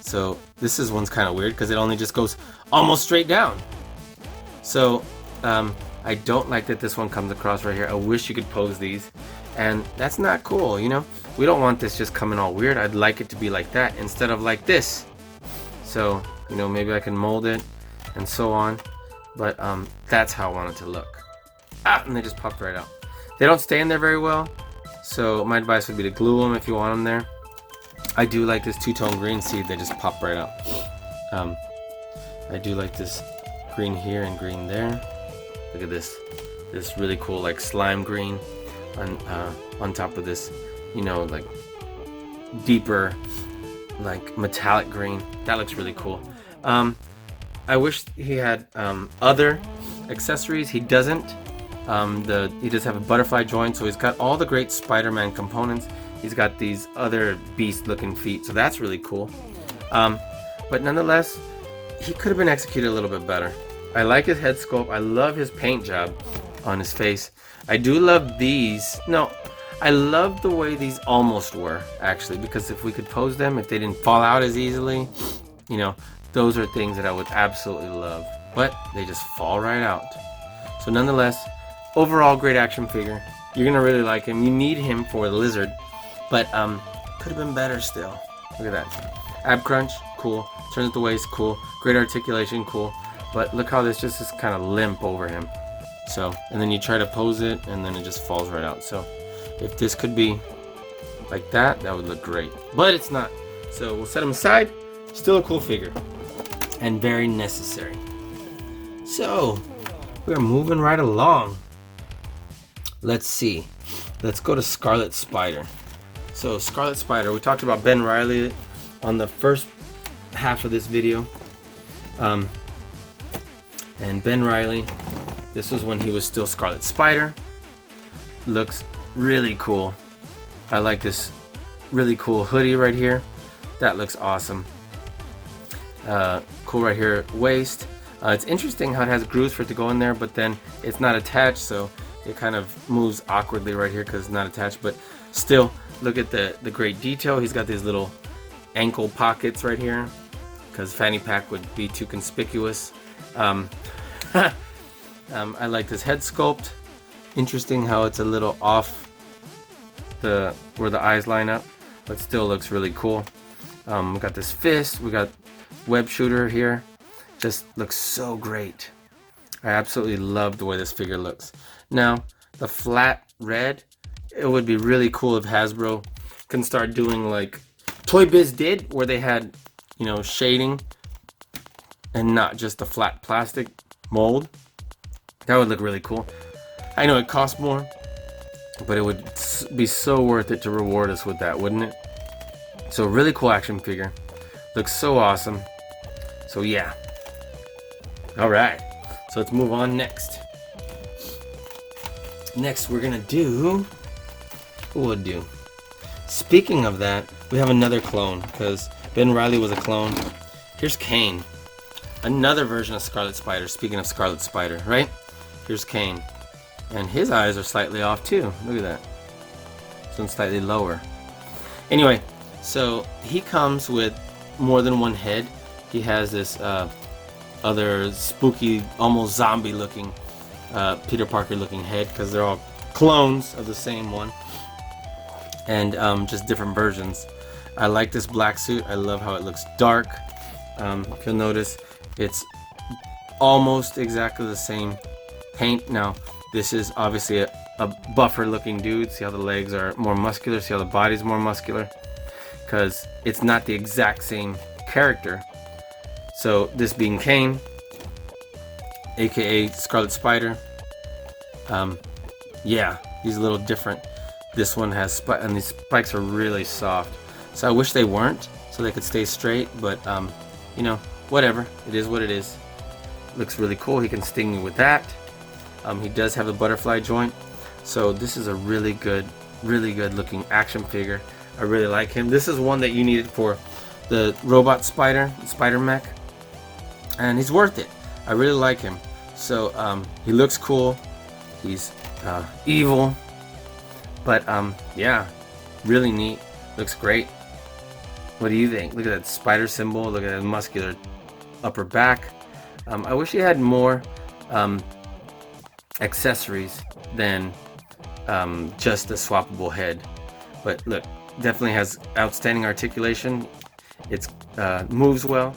So this is one's kind of weird because it only just goes almost straight down. So I don't like that this one comes across right here. I wish you could pose these, and that's not cool, you know? We don't want this just coming all weird. I'd like it to be like that instead of like this. So, you know, maybe I can mold it and so on, but that's how I want it to look. Ah, and they just popped right out. They don't stay in there very well, so my advice would be to glue them if you want them there. I do like this two-tone green. See, they just pop right out. I do like this green here and green there. Look at this really cool like slime green on top of this, you know, like deeper like metallic green. That looks really cool. I wish he had other accessories. He doesn't. He does have a butterfly joint, so he's got all the great Spider-Man components. He's got these other beast-looking feet, so that's really cool. But nonetheless, he could have been executed a little bit better. I like his head sculpt. I love his paint job on his face. I do love these. No, I love the way these almost were, actually, because if we could pose them, if they didn't fall out as easily, you know, those are things that I would absolutely love. But they just fall right out. So nonetheless, overall great action figure. You're gonna really like him. You need him for the Lizard, but could have been better still. Look at that. Ab crunch, cool. Turns at the waist, cool. Great articulation, cool. But look how this just is kind of limp over him. So, and then you try to pose it, and then it just falls right out. So, if this could be like that, that would look great. But it's not. So we'll set him aside. Still a cool figure, and very necessary. So, we're moving right along. Let's see. Let's go to Scarlet Spider. So, Scarlet Spider, we talked about Ben Reilly on the first half of this video. And Ben Reilly, this was when he was still Scarlet Spider. Looks really cool. I like this really cool hoodie right here. That looks awesome. Cool right here, waist. It's interesting how it has grooves for it to go in there, but then it's not attached, so it kind of moves awkwardly right here because it's not attached. But still, look at the great detail. He's got these little ankle pockets right here because fanny pack would be too conspicuous. I like this head sculpt. Interesting how it's a little off where the eyes line up, but still looks really cool. We got this fist, we got web shooter here. Just looks so great. I absolutely love the way this figure looks. Now, the flat red, it would be really cool if Hasbro can start doing like Toy Biz did, where they had, you know, shading and not just the flat plastic mold. That would look really cool. I know it costs more, but it would be so worth it to reward us with that, wouldn't it? So really cool action figure. Looks so awesome. So yeah. Alright. So let's move on next. Next we're gonna do... Who would do? Speaking of that, we have another clone, because Ben Reilly was a clone. Here's Kane. Another version of Scarlet Spider. Speaking of Scarlet Spider, right? Here's Kane. And his eyes are slightly off too. Look at that. This one's slightly lower. Anyway, so he comes with more than one head. He has this other spooky, almost zombie looking Peter Parker looking head, because they're all clones of the same one. And just different versions. I like this black suit. I love how it looks dark. If you'll notice, it's almost exactly the same paint. Now, this is obviously a buffer looking dude. See how the legs are more muscular? See how the body's more muscular? Because it's not the exact same character. So this being Kane, aka Scarlet Spider, yeah, he's a little different. This one has and these spikes are really soft. So I wish they weren't, so they could stay straight, but you know, whatever. It is what it is. Looks really cool. He can sting me with that. He does have a butterfly joint. So this is a really good looking action figure. I really like him. This is one that you needed for the robot spider, Spider Mech. And he's worth it. I really like him. So he looks cool. He's evil. But yeah, really neat. Looks great. What do you think? Look at that spider symbol. Look at that muscular upper back. I wish he had more accessories than just a swappable head. But look, definitely has outstanding articulation. It's moves well.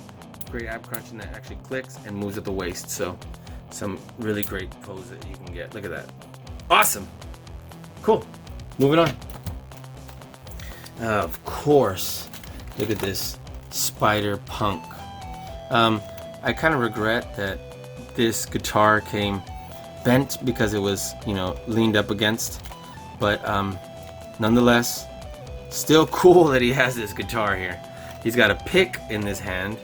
Great ab crunching that actually clicks and moves at the waist. So some really great pose that you can get. Look at that. Awesome. Cool. Moving on. Of course. Look at this Spider Punk. I kind of regret that this guitar came bent because it was, you know, leaned up against. But nonetheless, still cool that he has this guitar here. He's got a pick in his hand,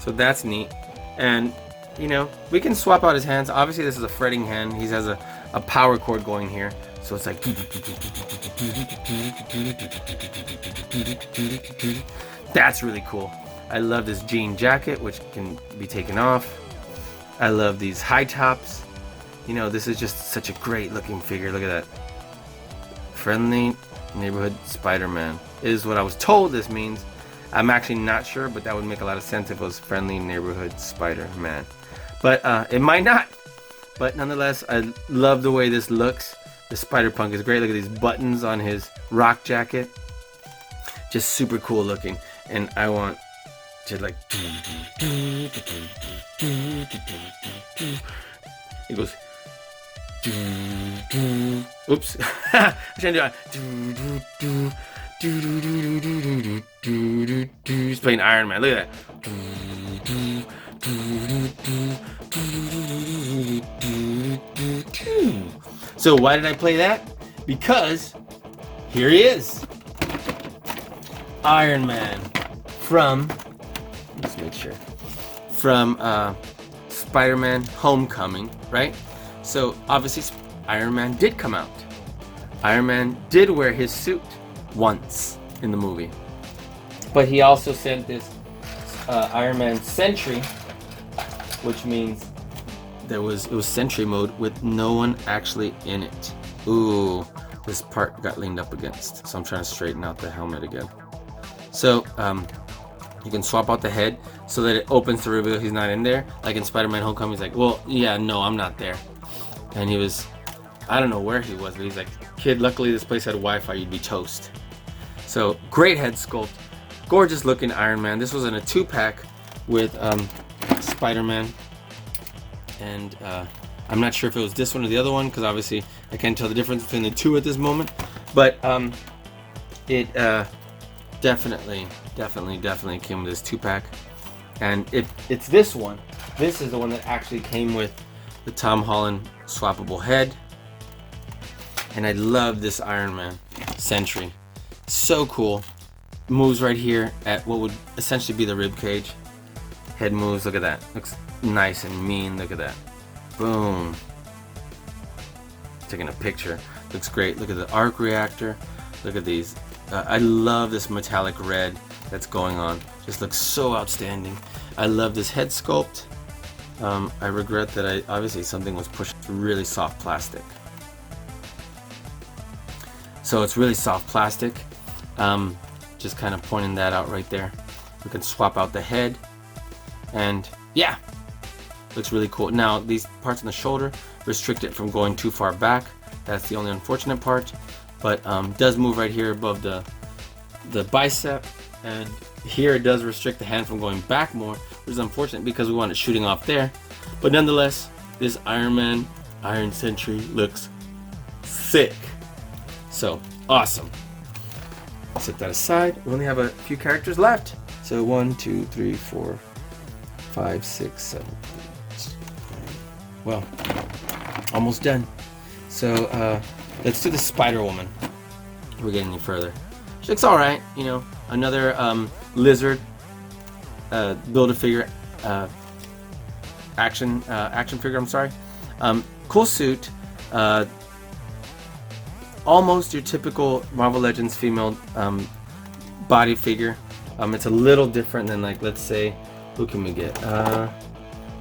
so that's neat. And you know, we can swap out his hands. Obviously this is a fretting hand. He has a power chord going here, so it's like that's really cool. I love this jean jacket, which can be taken off. I love these high tops. You know, this is just such a great looking figure. Look at that. Friendly neighborhood Spider-Man is what I was told this means. I'm actually not sure, but that would make a lot of sense if it was friendly neighborhood Spider-Man. But it might not. But nonetheless, I love the way this looks. The Spider-Punk is great. Look at these buttons on his rock jacket. Just super cool looking. And I want to like... It goes... Oops. I'm trying to do it. He's playing Iron Man. Look at that. So why did I play that? Because here he is. Iron Man from, let's make sure, from Spider-Man Homecoming, right? So obviously Iron Man did come out. Iron Man did wear his suit once in the movie, but he also sent this Iron Man Sentry, which means it was Sentry mode with no one actually in it. Ooh, this part got leaned up against, so I'm trying to straighten out the helmet again. So you can swap out the head so that it opens to reveal he's not in there. Like in Spider-Man Homecoming, he's like, well, yeah, no, I'm not there. And he was, I don't know where he was, but he's like kid, luckily this place had Wi-Fi, you'd be toast. So great head sculpt, gorgeous looking Iron Man. This was in a 2-pack with Spider-Man, and I'm not sure if it was this one or the other one, because obviously I can't tell the difference between the two at this moment. But it definitely came with this 2-pack. And it's this one. This is the one that actually came with the Tom Holland swappable head. And I love this Iron Man Sentry. So cool. Moves right here at what would essentially be the rib cage. Head moves, look at that. Looks nice and mean, look at that. Boom. Taking a picture. Looks great. Look at the arc reactor. Look at these. I love this metallic red that's going on. Just looks so outstanding. I love this head sculpt. I regret that obviously something was pushed through really soft plastic. So it's really soft plastic. Just kind of pointing that out right there. We can swap out the head, and yeah, looks really cool. Now these parts on the shoulder restrict it from going too far back. That's the only unfortunate part, but does move right here above the bicep, and here it does restrict the hand from going back more, which is unfortunate because we want it shooting off there. But nonetheless, this Iron Man Iron Sentry looks sick. So awesome. Set that aside. We only have a few characters left. So 1, 2, 3, 4, 5, 6, 7, 8. Well, almost done. So let's do the Spider-Woman. We're getting any further. She looks all right. You know, another lizard Build-A-Figure action figure. I'm sorry. Cool suit. Almost your typical Marvel Legends female body figure. It's a little different than, like, let's say, who can we get?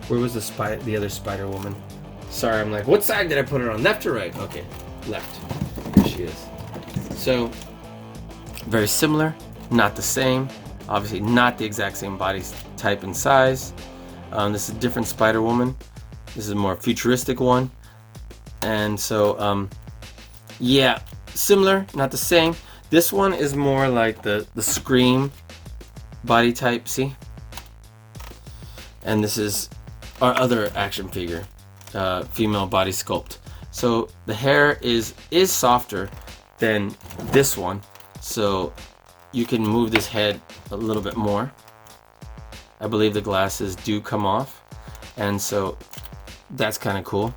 Where was the other Spider-Woman? Sorry, I'm like, what side did I put her on? Left or right? Okay, left. Here she is. So, very similar, not the same. Obviously, not the exact same body type and size. This is a different Spider-Woman. This is a more futuristic one. And so, yeah, similar, not the same. This one is more like the Scream body type, see? And this is our other action figure, female body sculpt. So the hair is softer than this one, so you can move this head a little bit more. I believe the glasses do come off, and so that's kind of cool.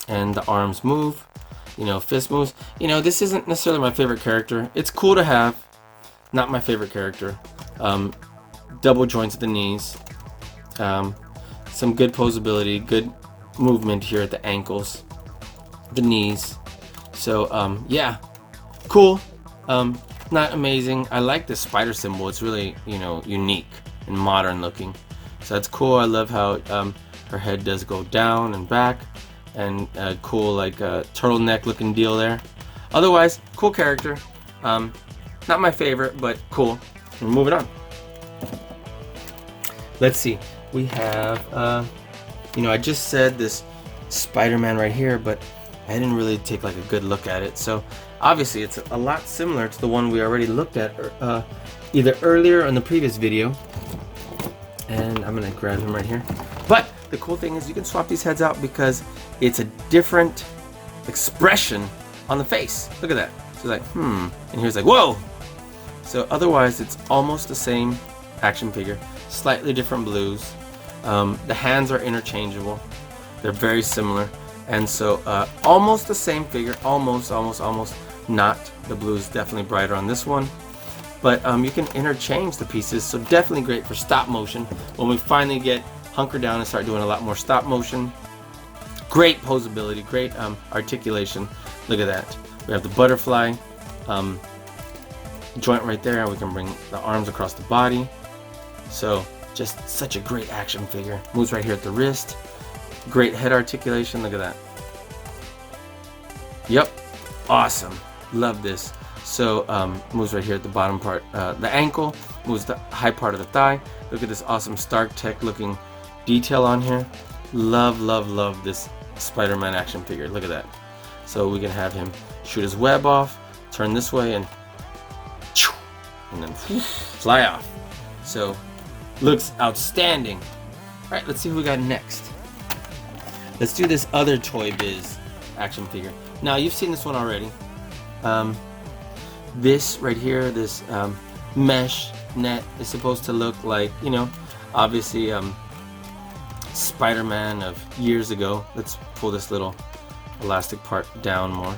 And the arms move. You know, fist moves. You know, this isn't necessarily my favorite character. It's cool to have. Not my favorite character. Double joints at the knees. Some good posability, good movement here at the ankles, the knees. So, yeah, cool. Not amazing. I like the spider symbol. It's really, you know, unique and modern looking. So that's cool. I love how her head does go down and back. And cool, like turtleneck looking deal there. Otherwise, cool character. Not my favorite, but cool. We're moving on. Let's see. We have, you know, I just said this Spider-Man right here, but I didn't really take like a good look at it. So obviously, it's a lot similar to the one we already looked at, either earlier in the previous video. And I'm gonna grab him right here. But the cool thing is you can swap these heads out because it's a different expression on the face. Look at that. So like, and here's like, whoa. So otherwise, it's almost the same action figure, slightly different blues. The hands are interchangeable. They're very similar, and so almost the same figure. Almost not. The blue is definitely brighter on this one, but you can interchange the pieces. So definitely great for stop motion when we finally get hunker down and start doing a lot more stop motion. Great posability, great articulation. Look at that. We have the butterfly joint right there. We can bring the arms across the body. So just such a great action figure. Moves right here at the wrist. Great head articulation. Look at that. Yep. Awesome. Love this. So moves right here at the bottom part. The ankle. Moves the high part of the thigh. Look at this awesome Stark Tech looking detail on here. Love this Spider-Man action figure. Look at that. So we can have him shoot his web off, turn this way, and then fly off. So looks outstanding. All right, let's see who we got next. Let's do this other Toy Biz action figure. Now you've seen this one already. This right here, this mesh net is supposed to look like, you know, obviously Spider-Man of years ago. Let's pull this little elastic part down more.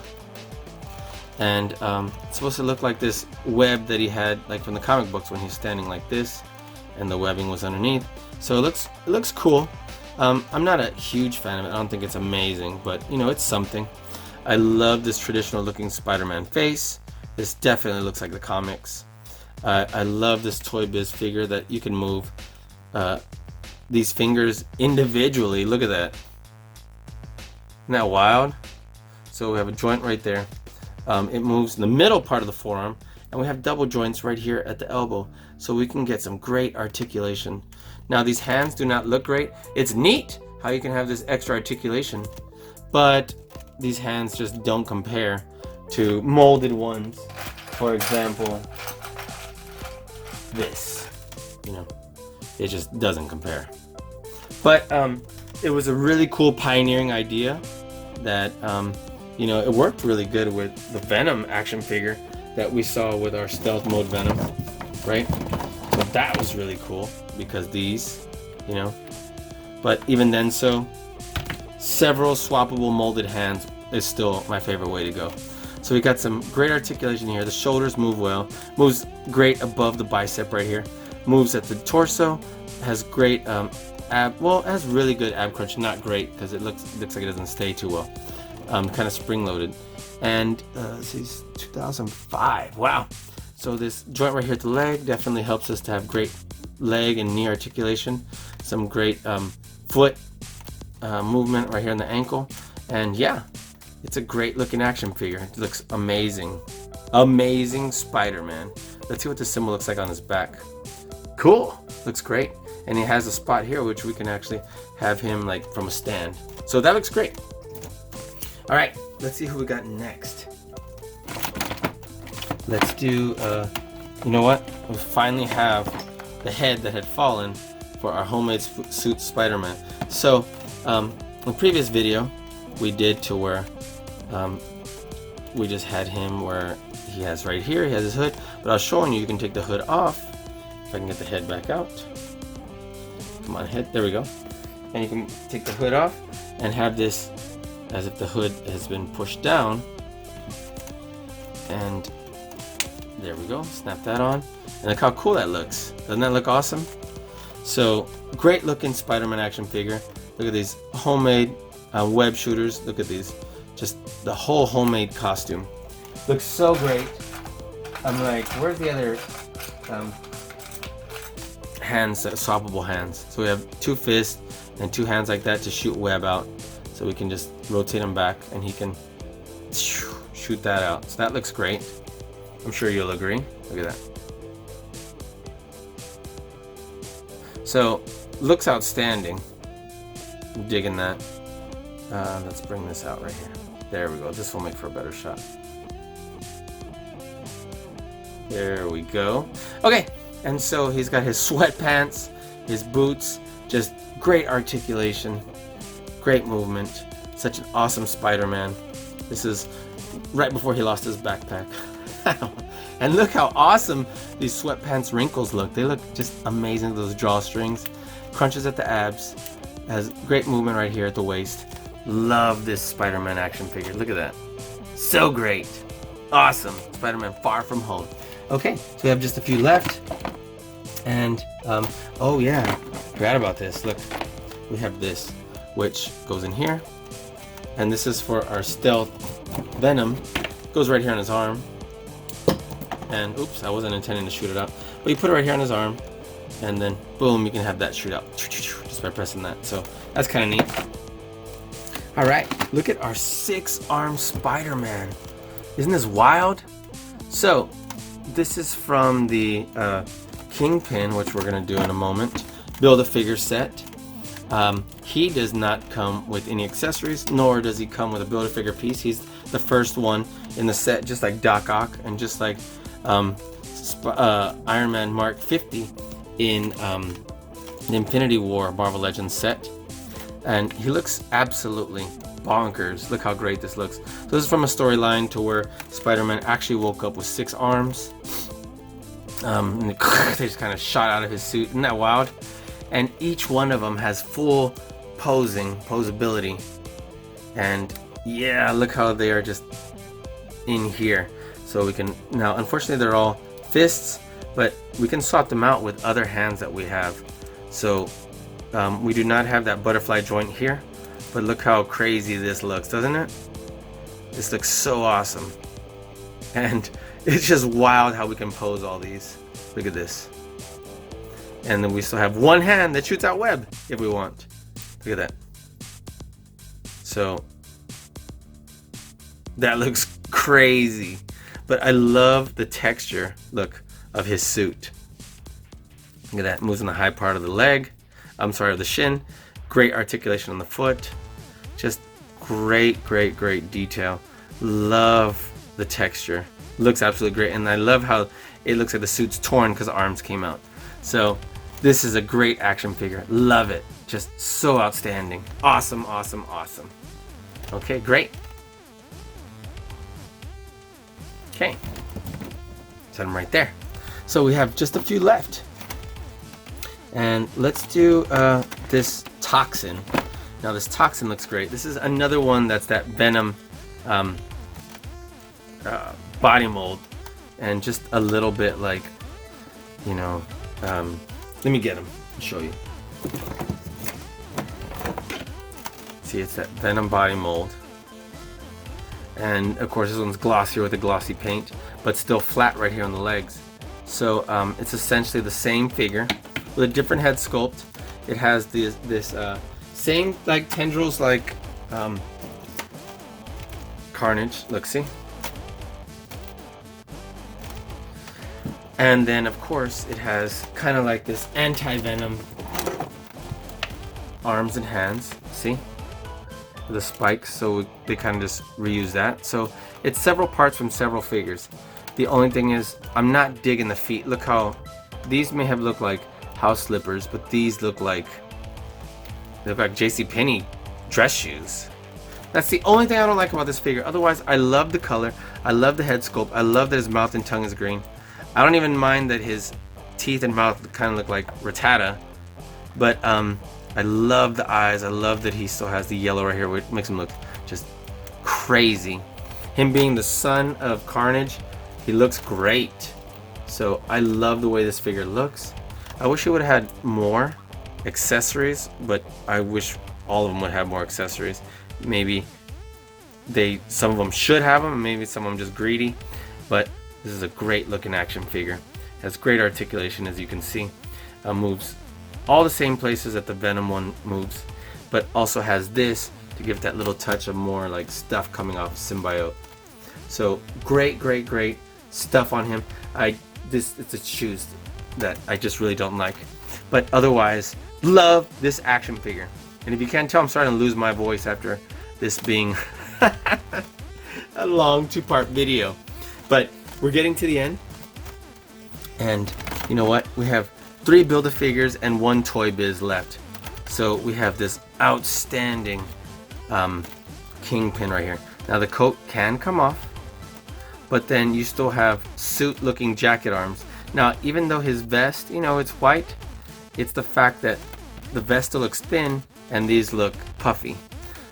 And it's supposed to look like this web that he had like from the comic books when he's standing like this and the webbing was underneath. So it looks cool. I'm not a huge fan of it. I don't think it's amazing, but you know, it's something. I love this traditional looking Spider-Man face. This definitely looks like the comics. I love this Toy Biz figure that you can move these fingers individually. Look at that. Isn't that wild? So we have a joint right there. It moves in the middle part of the forearm, and we have double joints right here at the elbow, so we can get some great articulation. Now these hands do not look great. It's neat how you can have this extra articulation, but these hands just don't compare to molded ones. For example, this, you know, it just doesn't compare. But it was a really cool pioneering idea that you know, it worked really good with the Venom action figure that we saw with our stealth mode Venom, right? So that was really cool because these, you know, but even then, so several swappable molded hands is still my favorite way to go. So we got some great articulation here. The shoulders move well, moves great above the bicep right here, moves at the torso, has great it has really good ab crunch. Not great because it looks like it doesn't stay too well. Kind of spring loaded, and this is 2005. Wow. So this joint right here at the leg definitely helps us to have great leg and knee articulation, some great foot movement right here in the ankle, and yeah, it's a great looking action figure. It looks amazing. Amazing Spider-Man. Let's see what the symbol looks like on his back. Cool. Looks great. And he has a spot here which we can actually have him like from a stand. So that looks great. All right, let's see who we got next. Let's do, you know what? We finally have the head that had fallen for our homemade suit Spider-Man. So, in the previous video, we did to where we just had him where he has right here, he has his hood, but I was showing you can take the hood off. If I can get the head back out. Come on, head, there we go. And you can take the hood off and have this as if the hood has been pushed down. And there we go, snap that on. And look how cool that looks. Doesn't that look awesome? So, great looking Spider-Man action figure. Look at these homemade web shooters. Look at these. Just the whole homemade costume. Looks so great. I'm like, where's the other hands, swappable hands? So we have two fists and two hands like that to shoot web out. So we can just rotate him back and he can shoot that out. So that looks great. I'm sure you'll agree. Look at that. So, looks outstanding. I'm digging that. Let's bring this out right here. There we go. This will make for a better shot. There we go. Okay, and so he's got his sweatpants, his boots, just great articulation, great movement. Such an awesome Spider-Man. This is right before he lost his backpack. And look how awesome these sweatpants wrinkles look. They look just amazing, those drawstrings. Crunches at the abs. Has great movement right here at the waist. Love this Spider-Man action figure. Look at that. So great. Awesome. Spider-Man Far From Home. Okay, so we have just a few left. And, oh yeah, forgot about this. Look, we have this, which goes in here. And this is for our stealth Venom. Goes right here on his arm. And oops, I wasn't intending to shoot it out. But you put it right here on his arm, and then boom, you can have that shoot out just by pressing that. So that's kind of neat. All right, look at our 6-armed Spider-Man. Isn't this wild? So this is from the Kingpin, which we're gonna do in a moment. Build-A-Figure set. He does not come with any accessories, nor does he come with a Build-A-Figure piece. He's the first one in the set, just like Doc Ock and just like Iron Man Mark 50 in the Infinity War Marvel Legends set. And he looks absolutely bonkers. Look how great this looks. So this is from a storyline to where Spider-Man actually woke up with 6 arms. And they just kind of shot out of his suit. Isn't that wild? And each one of them has full posability. And yeah, look how they are just in here. So we can, now unfortunately they're all fists, but we can swap them out with other hands that we have. So we do not have that butterfly joint here, but look how crazy this looks, doesn't it? This looks so awesome. And it's just wild how we can pose all these. Look at this. And then we still have one hand that shoots out web if we want. Look at that. So that looks crazy. But I love the texture, look, of his suit. Look at that, moves in the high part of the leg. I'm sorry, of the shin. Great articulation on the foot. Just great detail. Love the texture. Looks absolutely great. And I love how it looks like the suit's torn because arms came out. So this is a great action figure. Love it. Just so outstanding. Awesome. Okay, great. Okay. Set them right there. So we have just a few left. And let's do this Toxin. Now this Toxin looks great. This is another one that's that Venom body mold. And just a little bit like, you know, let me get him and show you. See, it's that Venom body mold. And of course this one's glossier with a glossy paint, but still flat right here on the legs. So it's essentially the same figure with a different head sculpt. It has this same like tendrils like Carnage. Look, see? And then of course it has kind of like this anti-venom arms and hands. See? The spikes, so they kind of just reuse that. So it's several parts from several figures. The only thing is I'm not digging the feet. Look how these may have looked like house slippers, but these look like JCPenney dress shoes. That's the only thing I don't like about this figure. Otherwise, I love the color. I love the head sculpt. I love that his mouth and tongue is green. I don't even mind that his teeth and mouth kind of look like Rattata. But I love the eyes. I love that he still has the yellow right here, which makes him look just crazy. Him being the son of Carnage, he looks great. So I love the way this figure looks. I wish he would have had more accessories, but I wish all of them would have more accessories. Maybe some of them should have them, maybe some of them just greedy. But this is a great looking action figure. Has great articulation, as you can see. Moves all the same places that the Venom one moves, but also has this to give that little touch of more like stuff coming off symbiote. So great stuff on him. It's a shoes that I just really don't like, but otherwise love this action figure. And if you can't tell, I'm starting to lose my voice after this being a long 2-part video, but we're getting to the end. And you know what, we have 3 Build-A-Figures and 1 Toy Biz left. So we have this outstanding Kingpin right here. Now the coat can come off, but then you still have suit looking jacket arms. Now even though his vest, you know, it's white, it's the fact that the vest still looks thin and these look puffy.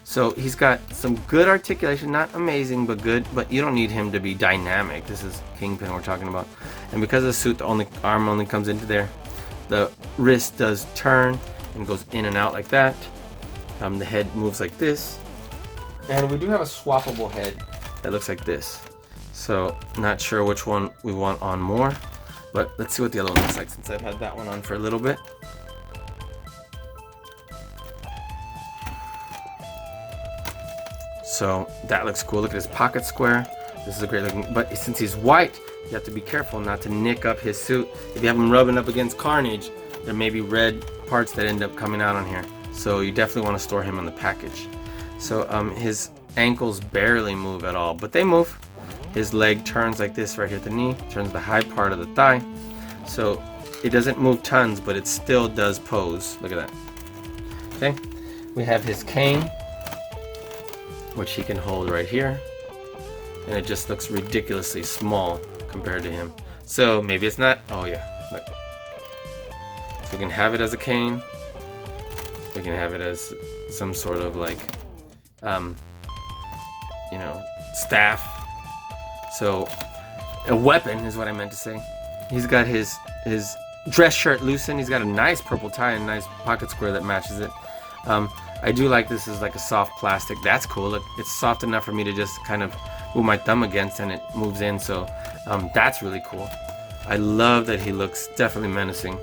So he's got some good articulation, not amazing, but good, but you don't need him to be dynamic. This is Kingpin we're talking about. And because of the suit, the arm only comes into there. The wrist does turn and goes in and out like that. The head moves like this. And we do have a swappable head that looks like this. So not sure which one we want on more, but let's see what the other one looks like since I've had that one on for a little bit. So that looks cool. Look at his pocket square. This is a great looking, but since he's white, you have to be careful not to nick up his suit. If you have him rubbing up against Carnage, there may be red parts that end up coming out on here. So you definitely want to store him in the package. So his ankles barely move at all, but they move. His leg turns like this right here at the knee, turns the high part of the thigh. So it doesn't move tons, but it still does pose. Look at that. Okay, we have his cane, which he can hold right here, and it just looks ridiculously small compared to him. So maybe it's not. Oh yeah, look. So we can have it as a cane. We can have it as some sort of like, you know, staff. So a weapon is what I meant to say. He's got his dress shirt loosened. He's got a nice purple tie and a nice pocket square that matches it. I do like this is like a soft plastic. That's cool. Look, it's soft enough for me to just kind of move my thumb against and it moves in. So that's really cool. I love that he looks definitely menacing.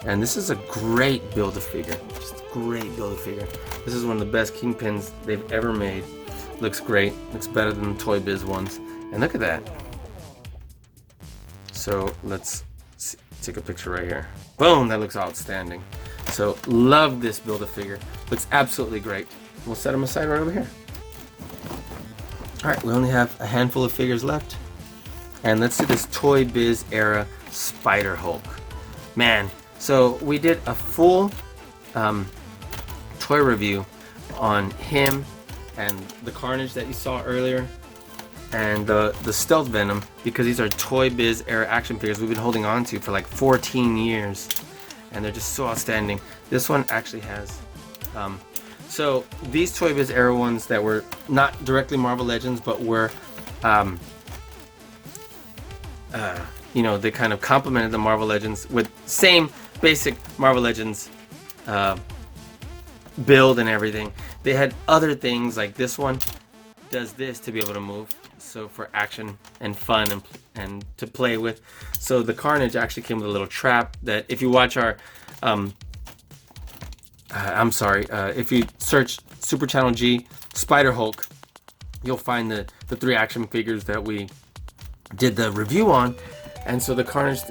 And this is a great Build-A-Figure. Just a great Build-A-Figure. This is one of the best Kingpins they've ever made. Looks great. Looks better than the Toy Biz ones. And look at that. So let's take a picture right here. Boom, that looks outstanding. So love this Build-A-Figure. Looks absolutely great. We'll set them aside right over here. All right, we only have a handful of figures left. And let's do this Toy Biz era Spider Hulk. Man, so we did a full toy review on him and the Carnage that you saw earlier, and the Stealth Venom, because these are Toy Biz era action figures we've been holding on to for like 14 years, and they're just so outstanding. This one actually has, so these Toy Biz era ones that were not directly Marvel Legends, but were, you know, they kind of complemented the Marvel Legends with same basic Marvel Legends build and everything. They had other things like this one does this to be able to move, so for action and fun and to play with. So the Carnage actually came with a little trap that if you watch our if you search Super Channel G Spider Hulk, you'll find the 3 action figures that we did the review on. And so the Carnage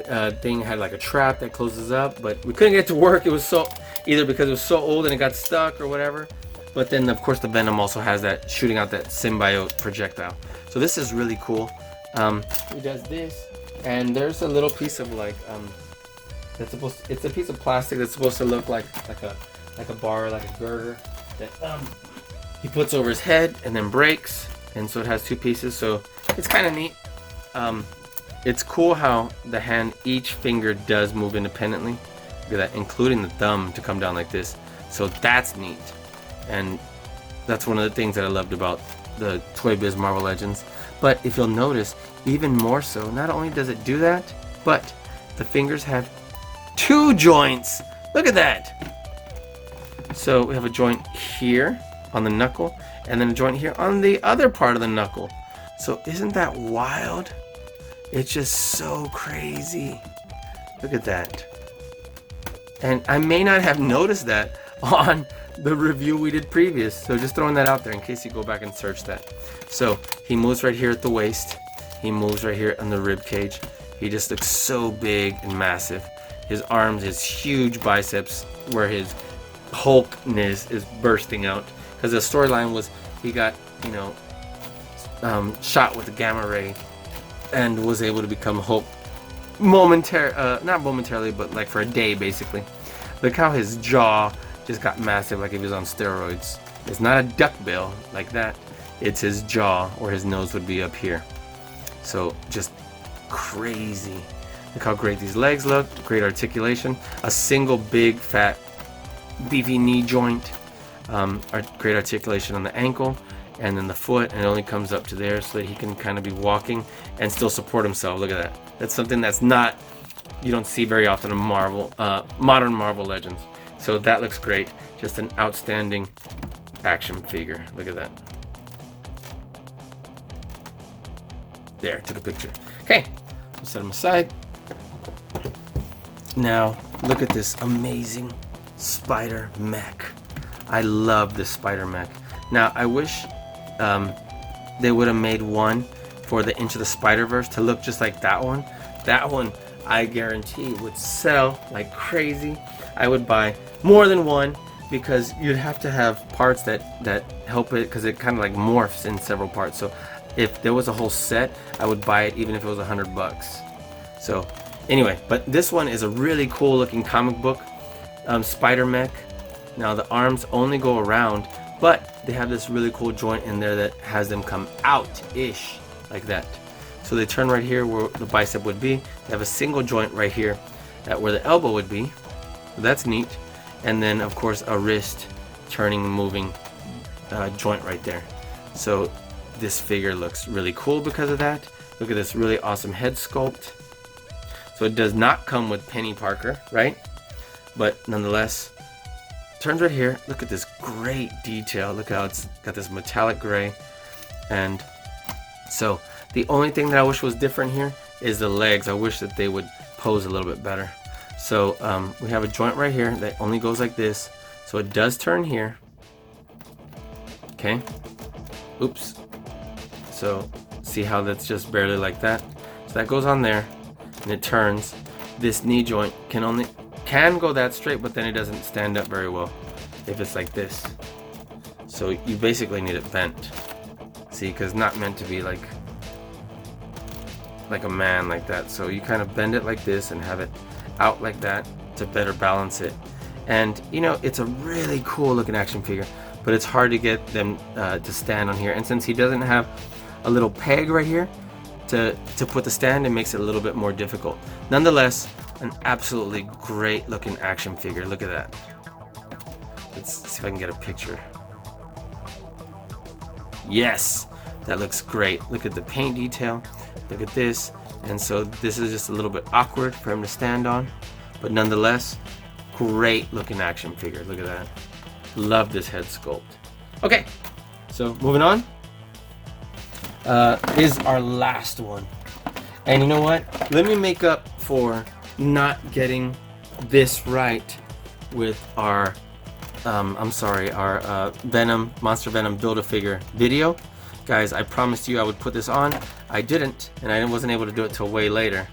thing had like a trap that closes up, but we couldn't get it to work. It was so, either because it was so old and it got stuck or whatever. But then of course the Venom also has that shooting out that symbiote projectile. So this is really cool. He does this, and there's a little piece of like that's supposed to, it's a piece of plastic that's supposed to look like a bar, like a girder that he puts over his head and then breaks, and so it has 2 pieces. So it's kind of neat. It's cool how the hand, each finger does move independently. Look at that, including the thumb to come down like this. So that's neat. And that's one of the things that I loved about the Toy Biz Marvel Legends. But if you'll notice, even more so, not only does it do that, but the fingers have 2 joints. Look at that. So we have a joint here on the knuckle, and then a joint here on the other part of the knuckle. So isn't that wild? It's just so crazy. Look at that. And I may not have noticed that on the review we did previous. So just throwing that out there in case you go back and search that. So he moves right here at the waist. He moves right here on the rib cage. He just looks so big and massive. His arms, his huge biceps, where his Hulkness is bursting out. Because the storyline was he got, you know, shot with a gamma ray and was able to become Hulk not momentarily, but like for a day basically. Look how his jaw just got massive, like if he was on steroids. It's not a duck bill like that. It's his jaw, or his nose would be up here. So just crazy. Look how great these legs look. Great articulation. A single big fat beefy knee joint. Great articulation on the ankle. And then the foot, and it only comes up to there so that he can kind of be walking and still support himself. Look at that. That's something that's not, you don't see very often in Marvel, modern Marvel Legends. So that looks great. Just an outstanding action figure. Look at that. There, took a picture. Okay, we'll set him aside. Now, look at this amazing spider mech. I love this spider mech. Now, I wish they would have made one for the Into the Spider-Verse to look just like that one. That one, I guarantee, would sell like crazy. I would buy more than one because you'd have to have parts that help it, because it kind of like morphs in several parts. So if there was a whole set, I would buy it even if it was $100. So anyway, but this one is a really cool looking comic book spider mech. Now the arms only go around, but they have this really cool joint in there that has them come out-ish like that. So they turn right here where the bicep would be. They have a single joint right here at where the elbow would be. So that's neat. And then of course a wrist turning and moving joint right there. So this figure looks really cool because of that. Look at this really awesome head sculpt. So it does not come with Penny Parker, right? But nonetheless, turns right here. Look at this great detail. Look how it's got this metallic gray. And so the only thing that I wish was different here is the legs. I wish that they would pose a little bit better. So we have a joint right here that only goes like this. So it does turn here. Okay. Oops. So see how that's just barely like that. So that goes on there and it turns. This knee joint can go that straight, but then it doesn't stand up very well if it's like this. So you basically need it bent. See, because not meant to be like a man like that. So you kind of bend it like this and have it out like that to better balance it. And you know, it's a really cool looking action figure, but it's hard to get them to stand on here. And since he doesn't have a little peg right here to put the stand, it makes it a little bit more difficult. Nonetheless, an absolutely great looking action figure. Look at that. Let's see if I can get a picture. Yes, that looks great. Look at the paint detail. Look at this. And so this is just a little bit awkward for him to stand on, but nonetheless, great looking action figure. Look at that. Love this head sculpt. Okay, so moving on is our last one. And you know what? Let me make up for not getting this right with our Venom, Monster Venom Build-A-Figure video. Guys, I promised you I would put this on. I didn't, and I wasn't able to do it till way later.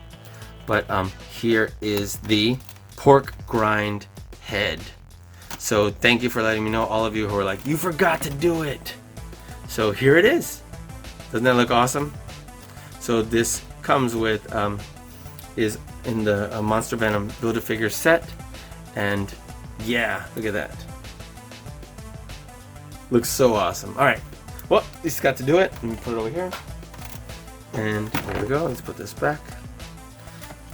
But here is the pork grind head. So thank you for letting me know, all of you who are like, you forgot to do it. So here it is. Doesn't that look awesome? So this comes with, is in the Monster Venom Build-A-Figure set. And yeah, look at that. Looks so awesome. All right. Well, at least got to do it. Let me put it over here. And there we go. Let's put this back.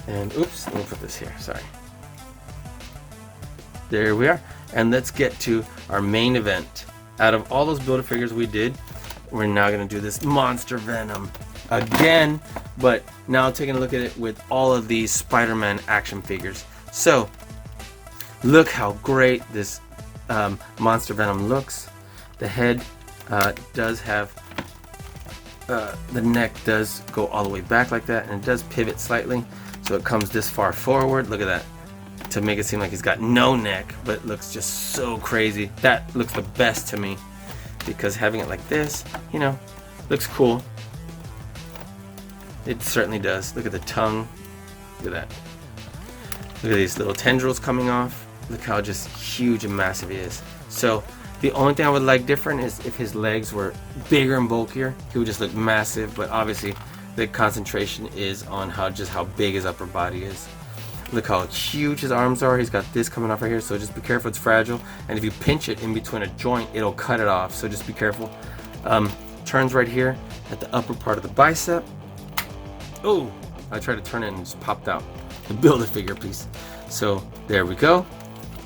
And oops, let me put this here. Sorry. There we are. And let's get to our main event. Out of all those Build-A-Figures we did, we're now going to do this Monster Venom again, but now taking a look at it with all of these Spider-Man action figures. So look how great this Monster Venom looks. The head does have the neck does go all the way back like that, and it does pivot slightly, so it comes this far forward. Look at that, to make it seem like he's got no neck, but it looks just so crazy. That looks the best to me, because having it like this, you know, looks cool. It certainly does. Look at the tongue. Look at that. Look at these little tendrils coming off. Look how just huge and massive he is. So the only thing I would like different is if his legs were bigger and bulkier. He would just look massive, but obviously the concentration is on how big his upper body is. Look how huge his arms are. He's got this coming off right here, so just be careful, it's fragile. And if you pinch it in between a joint, it'll cut it off, so just be careful. Turns right here at the upper part of the bicep. Oh, I tried to turn it and it just popped out. The Build-A-Figure piece. So there we go.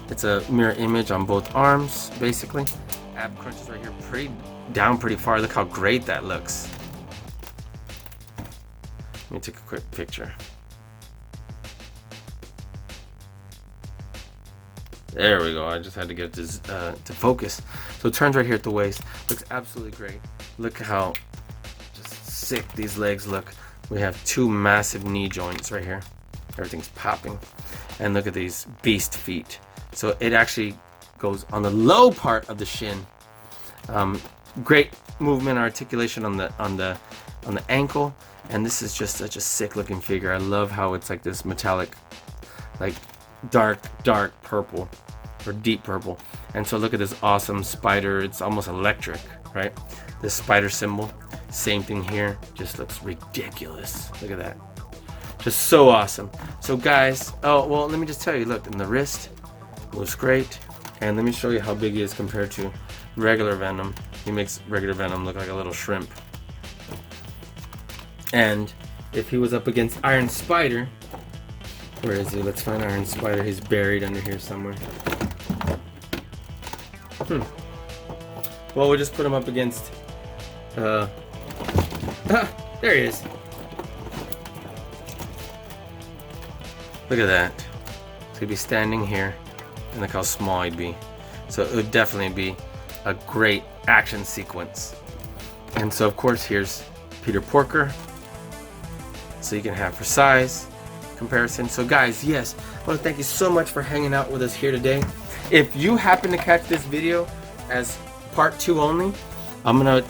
It's a mirror image on both arms, basically. Ab crunches right here, pretty far. Look how great that looks. Let me take a quick picture. There we go. I just had to get this to focus. So it turns right here at the waist. Looks absolutely great. Look how just sick these legs look. We have two massive knee joints right here. Everything's popping. And look at these beast feet. So it actually goes on the low part of the shin. Great movement, articulation on the ankle. And this is just such a sick looking figure. I love how it's like this metallic, like dark purple. or deep purple. And so look at this awesome spider. It's almost electric, right? This spider symbol, same thing here, just looks ridiculous. Look at that, just so awesome. So guys, oh well, let me just tell you, look, in the wrist looks great. And let me show you how big he is compared to regular Venom. He makes regular Venom look like a little shrimp. And if he was up against Iron Spider, where is he? Let's find Iron Spider. He's buried under here somewhere. Well, we'll just put him up against there he is. Look at that. So he'd be standing here, and look how small he'd be. So it would definitely be a great action sequence. And so of course here's Peter Porker, so you can have for size comparison. So guys, yes, I want to thank you so much for hanging out with us here today. If you happen to catch this video as part 2 only, I'm gonna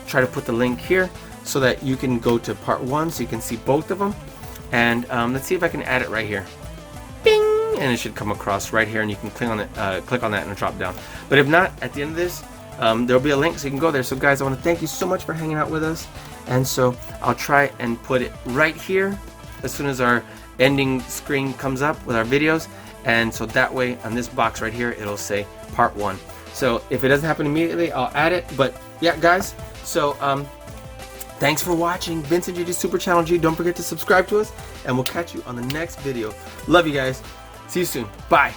try to put the link here so that you can go to part 1 so you can see both of them. And let's see if I can add it right here. Bing! And it should come across right here, and you can click on it, click on that, and it'll drop down. But if not, at the end of this, there'll be a link so you can go there. So guys, I want to thank you so much for hanging out with us. And so I'll try and put it right here as soon as our ending screen comes up with our videos. And so that way, on this box right here, it'll say part 1. So if it doesn't happen immediately, I'll add it. But yeah, guys, so thanks for watching Vincent GG Super Channel G. Don't forget to subscribe to us, and we'll catch you on the next video. Love you guys. See you soon. Bye.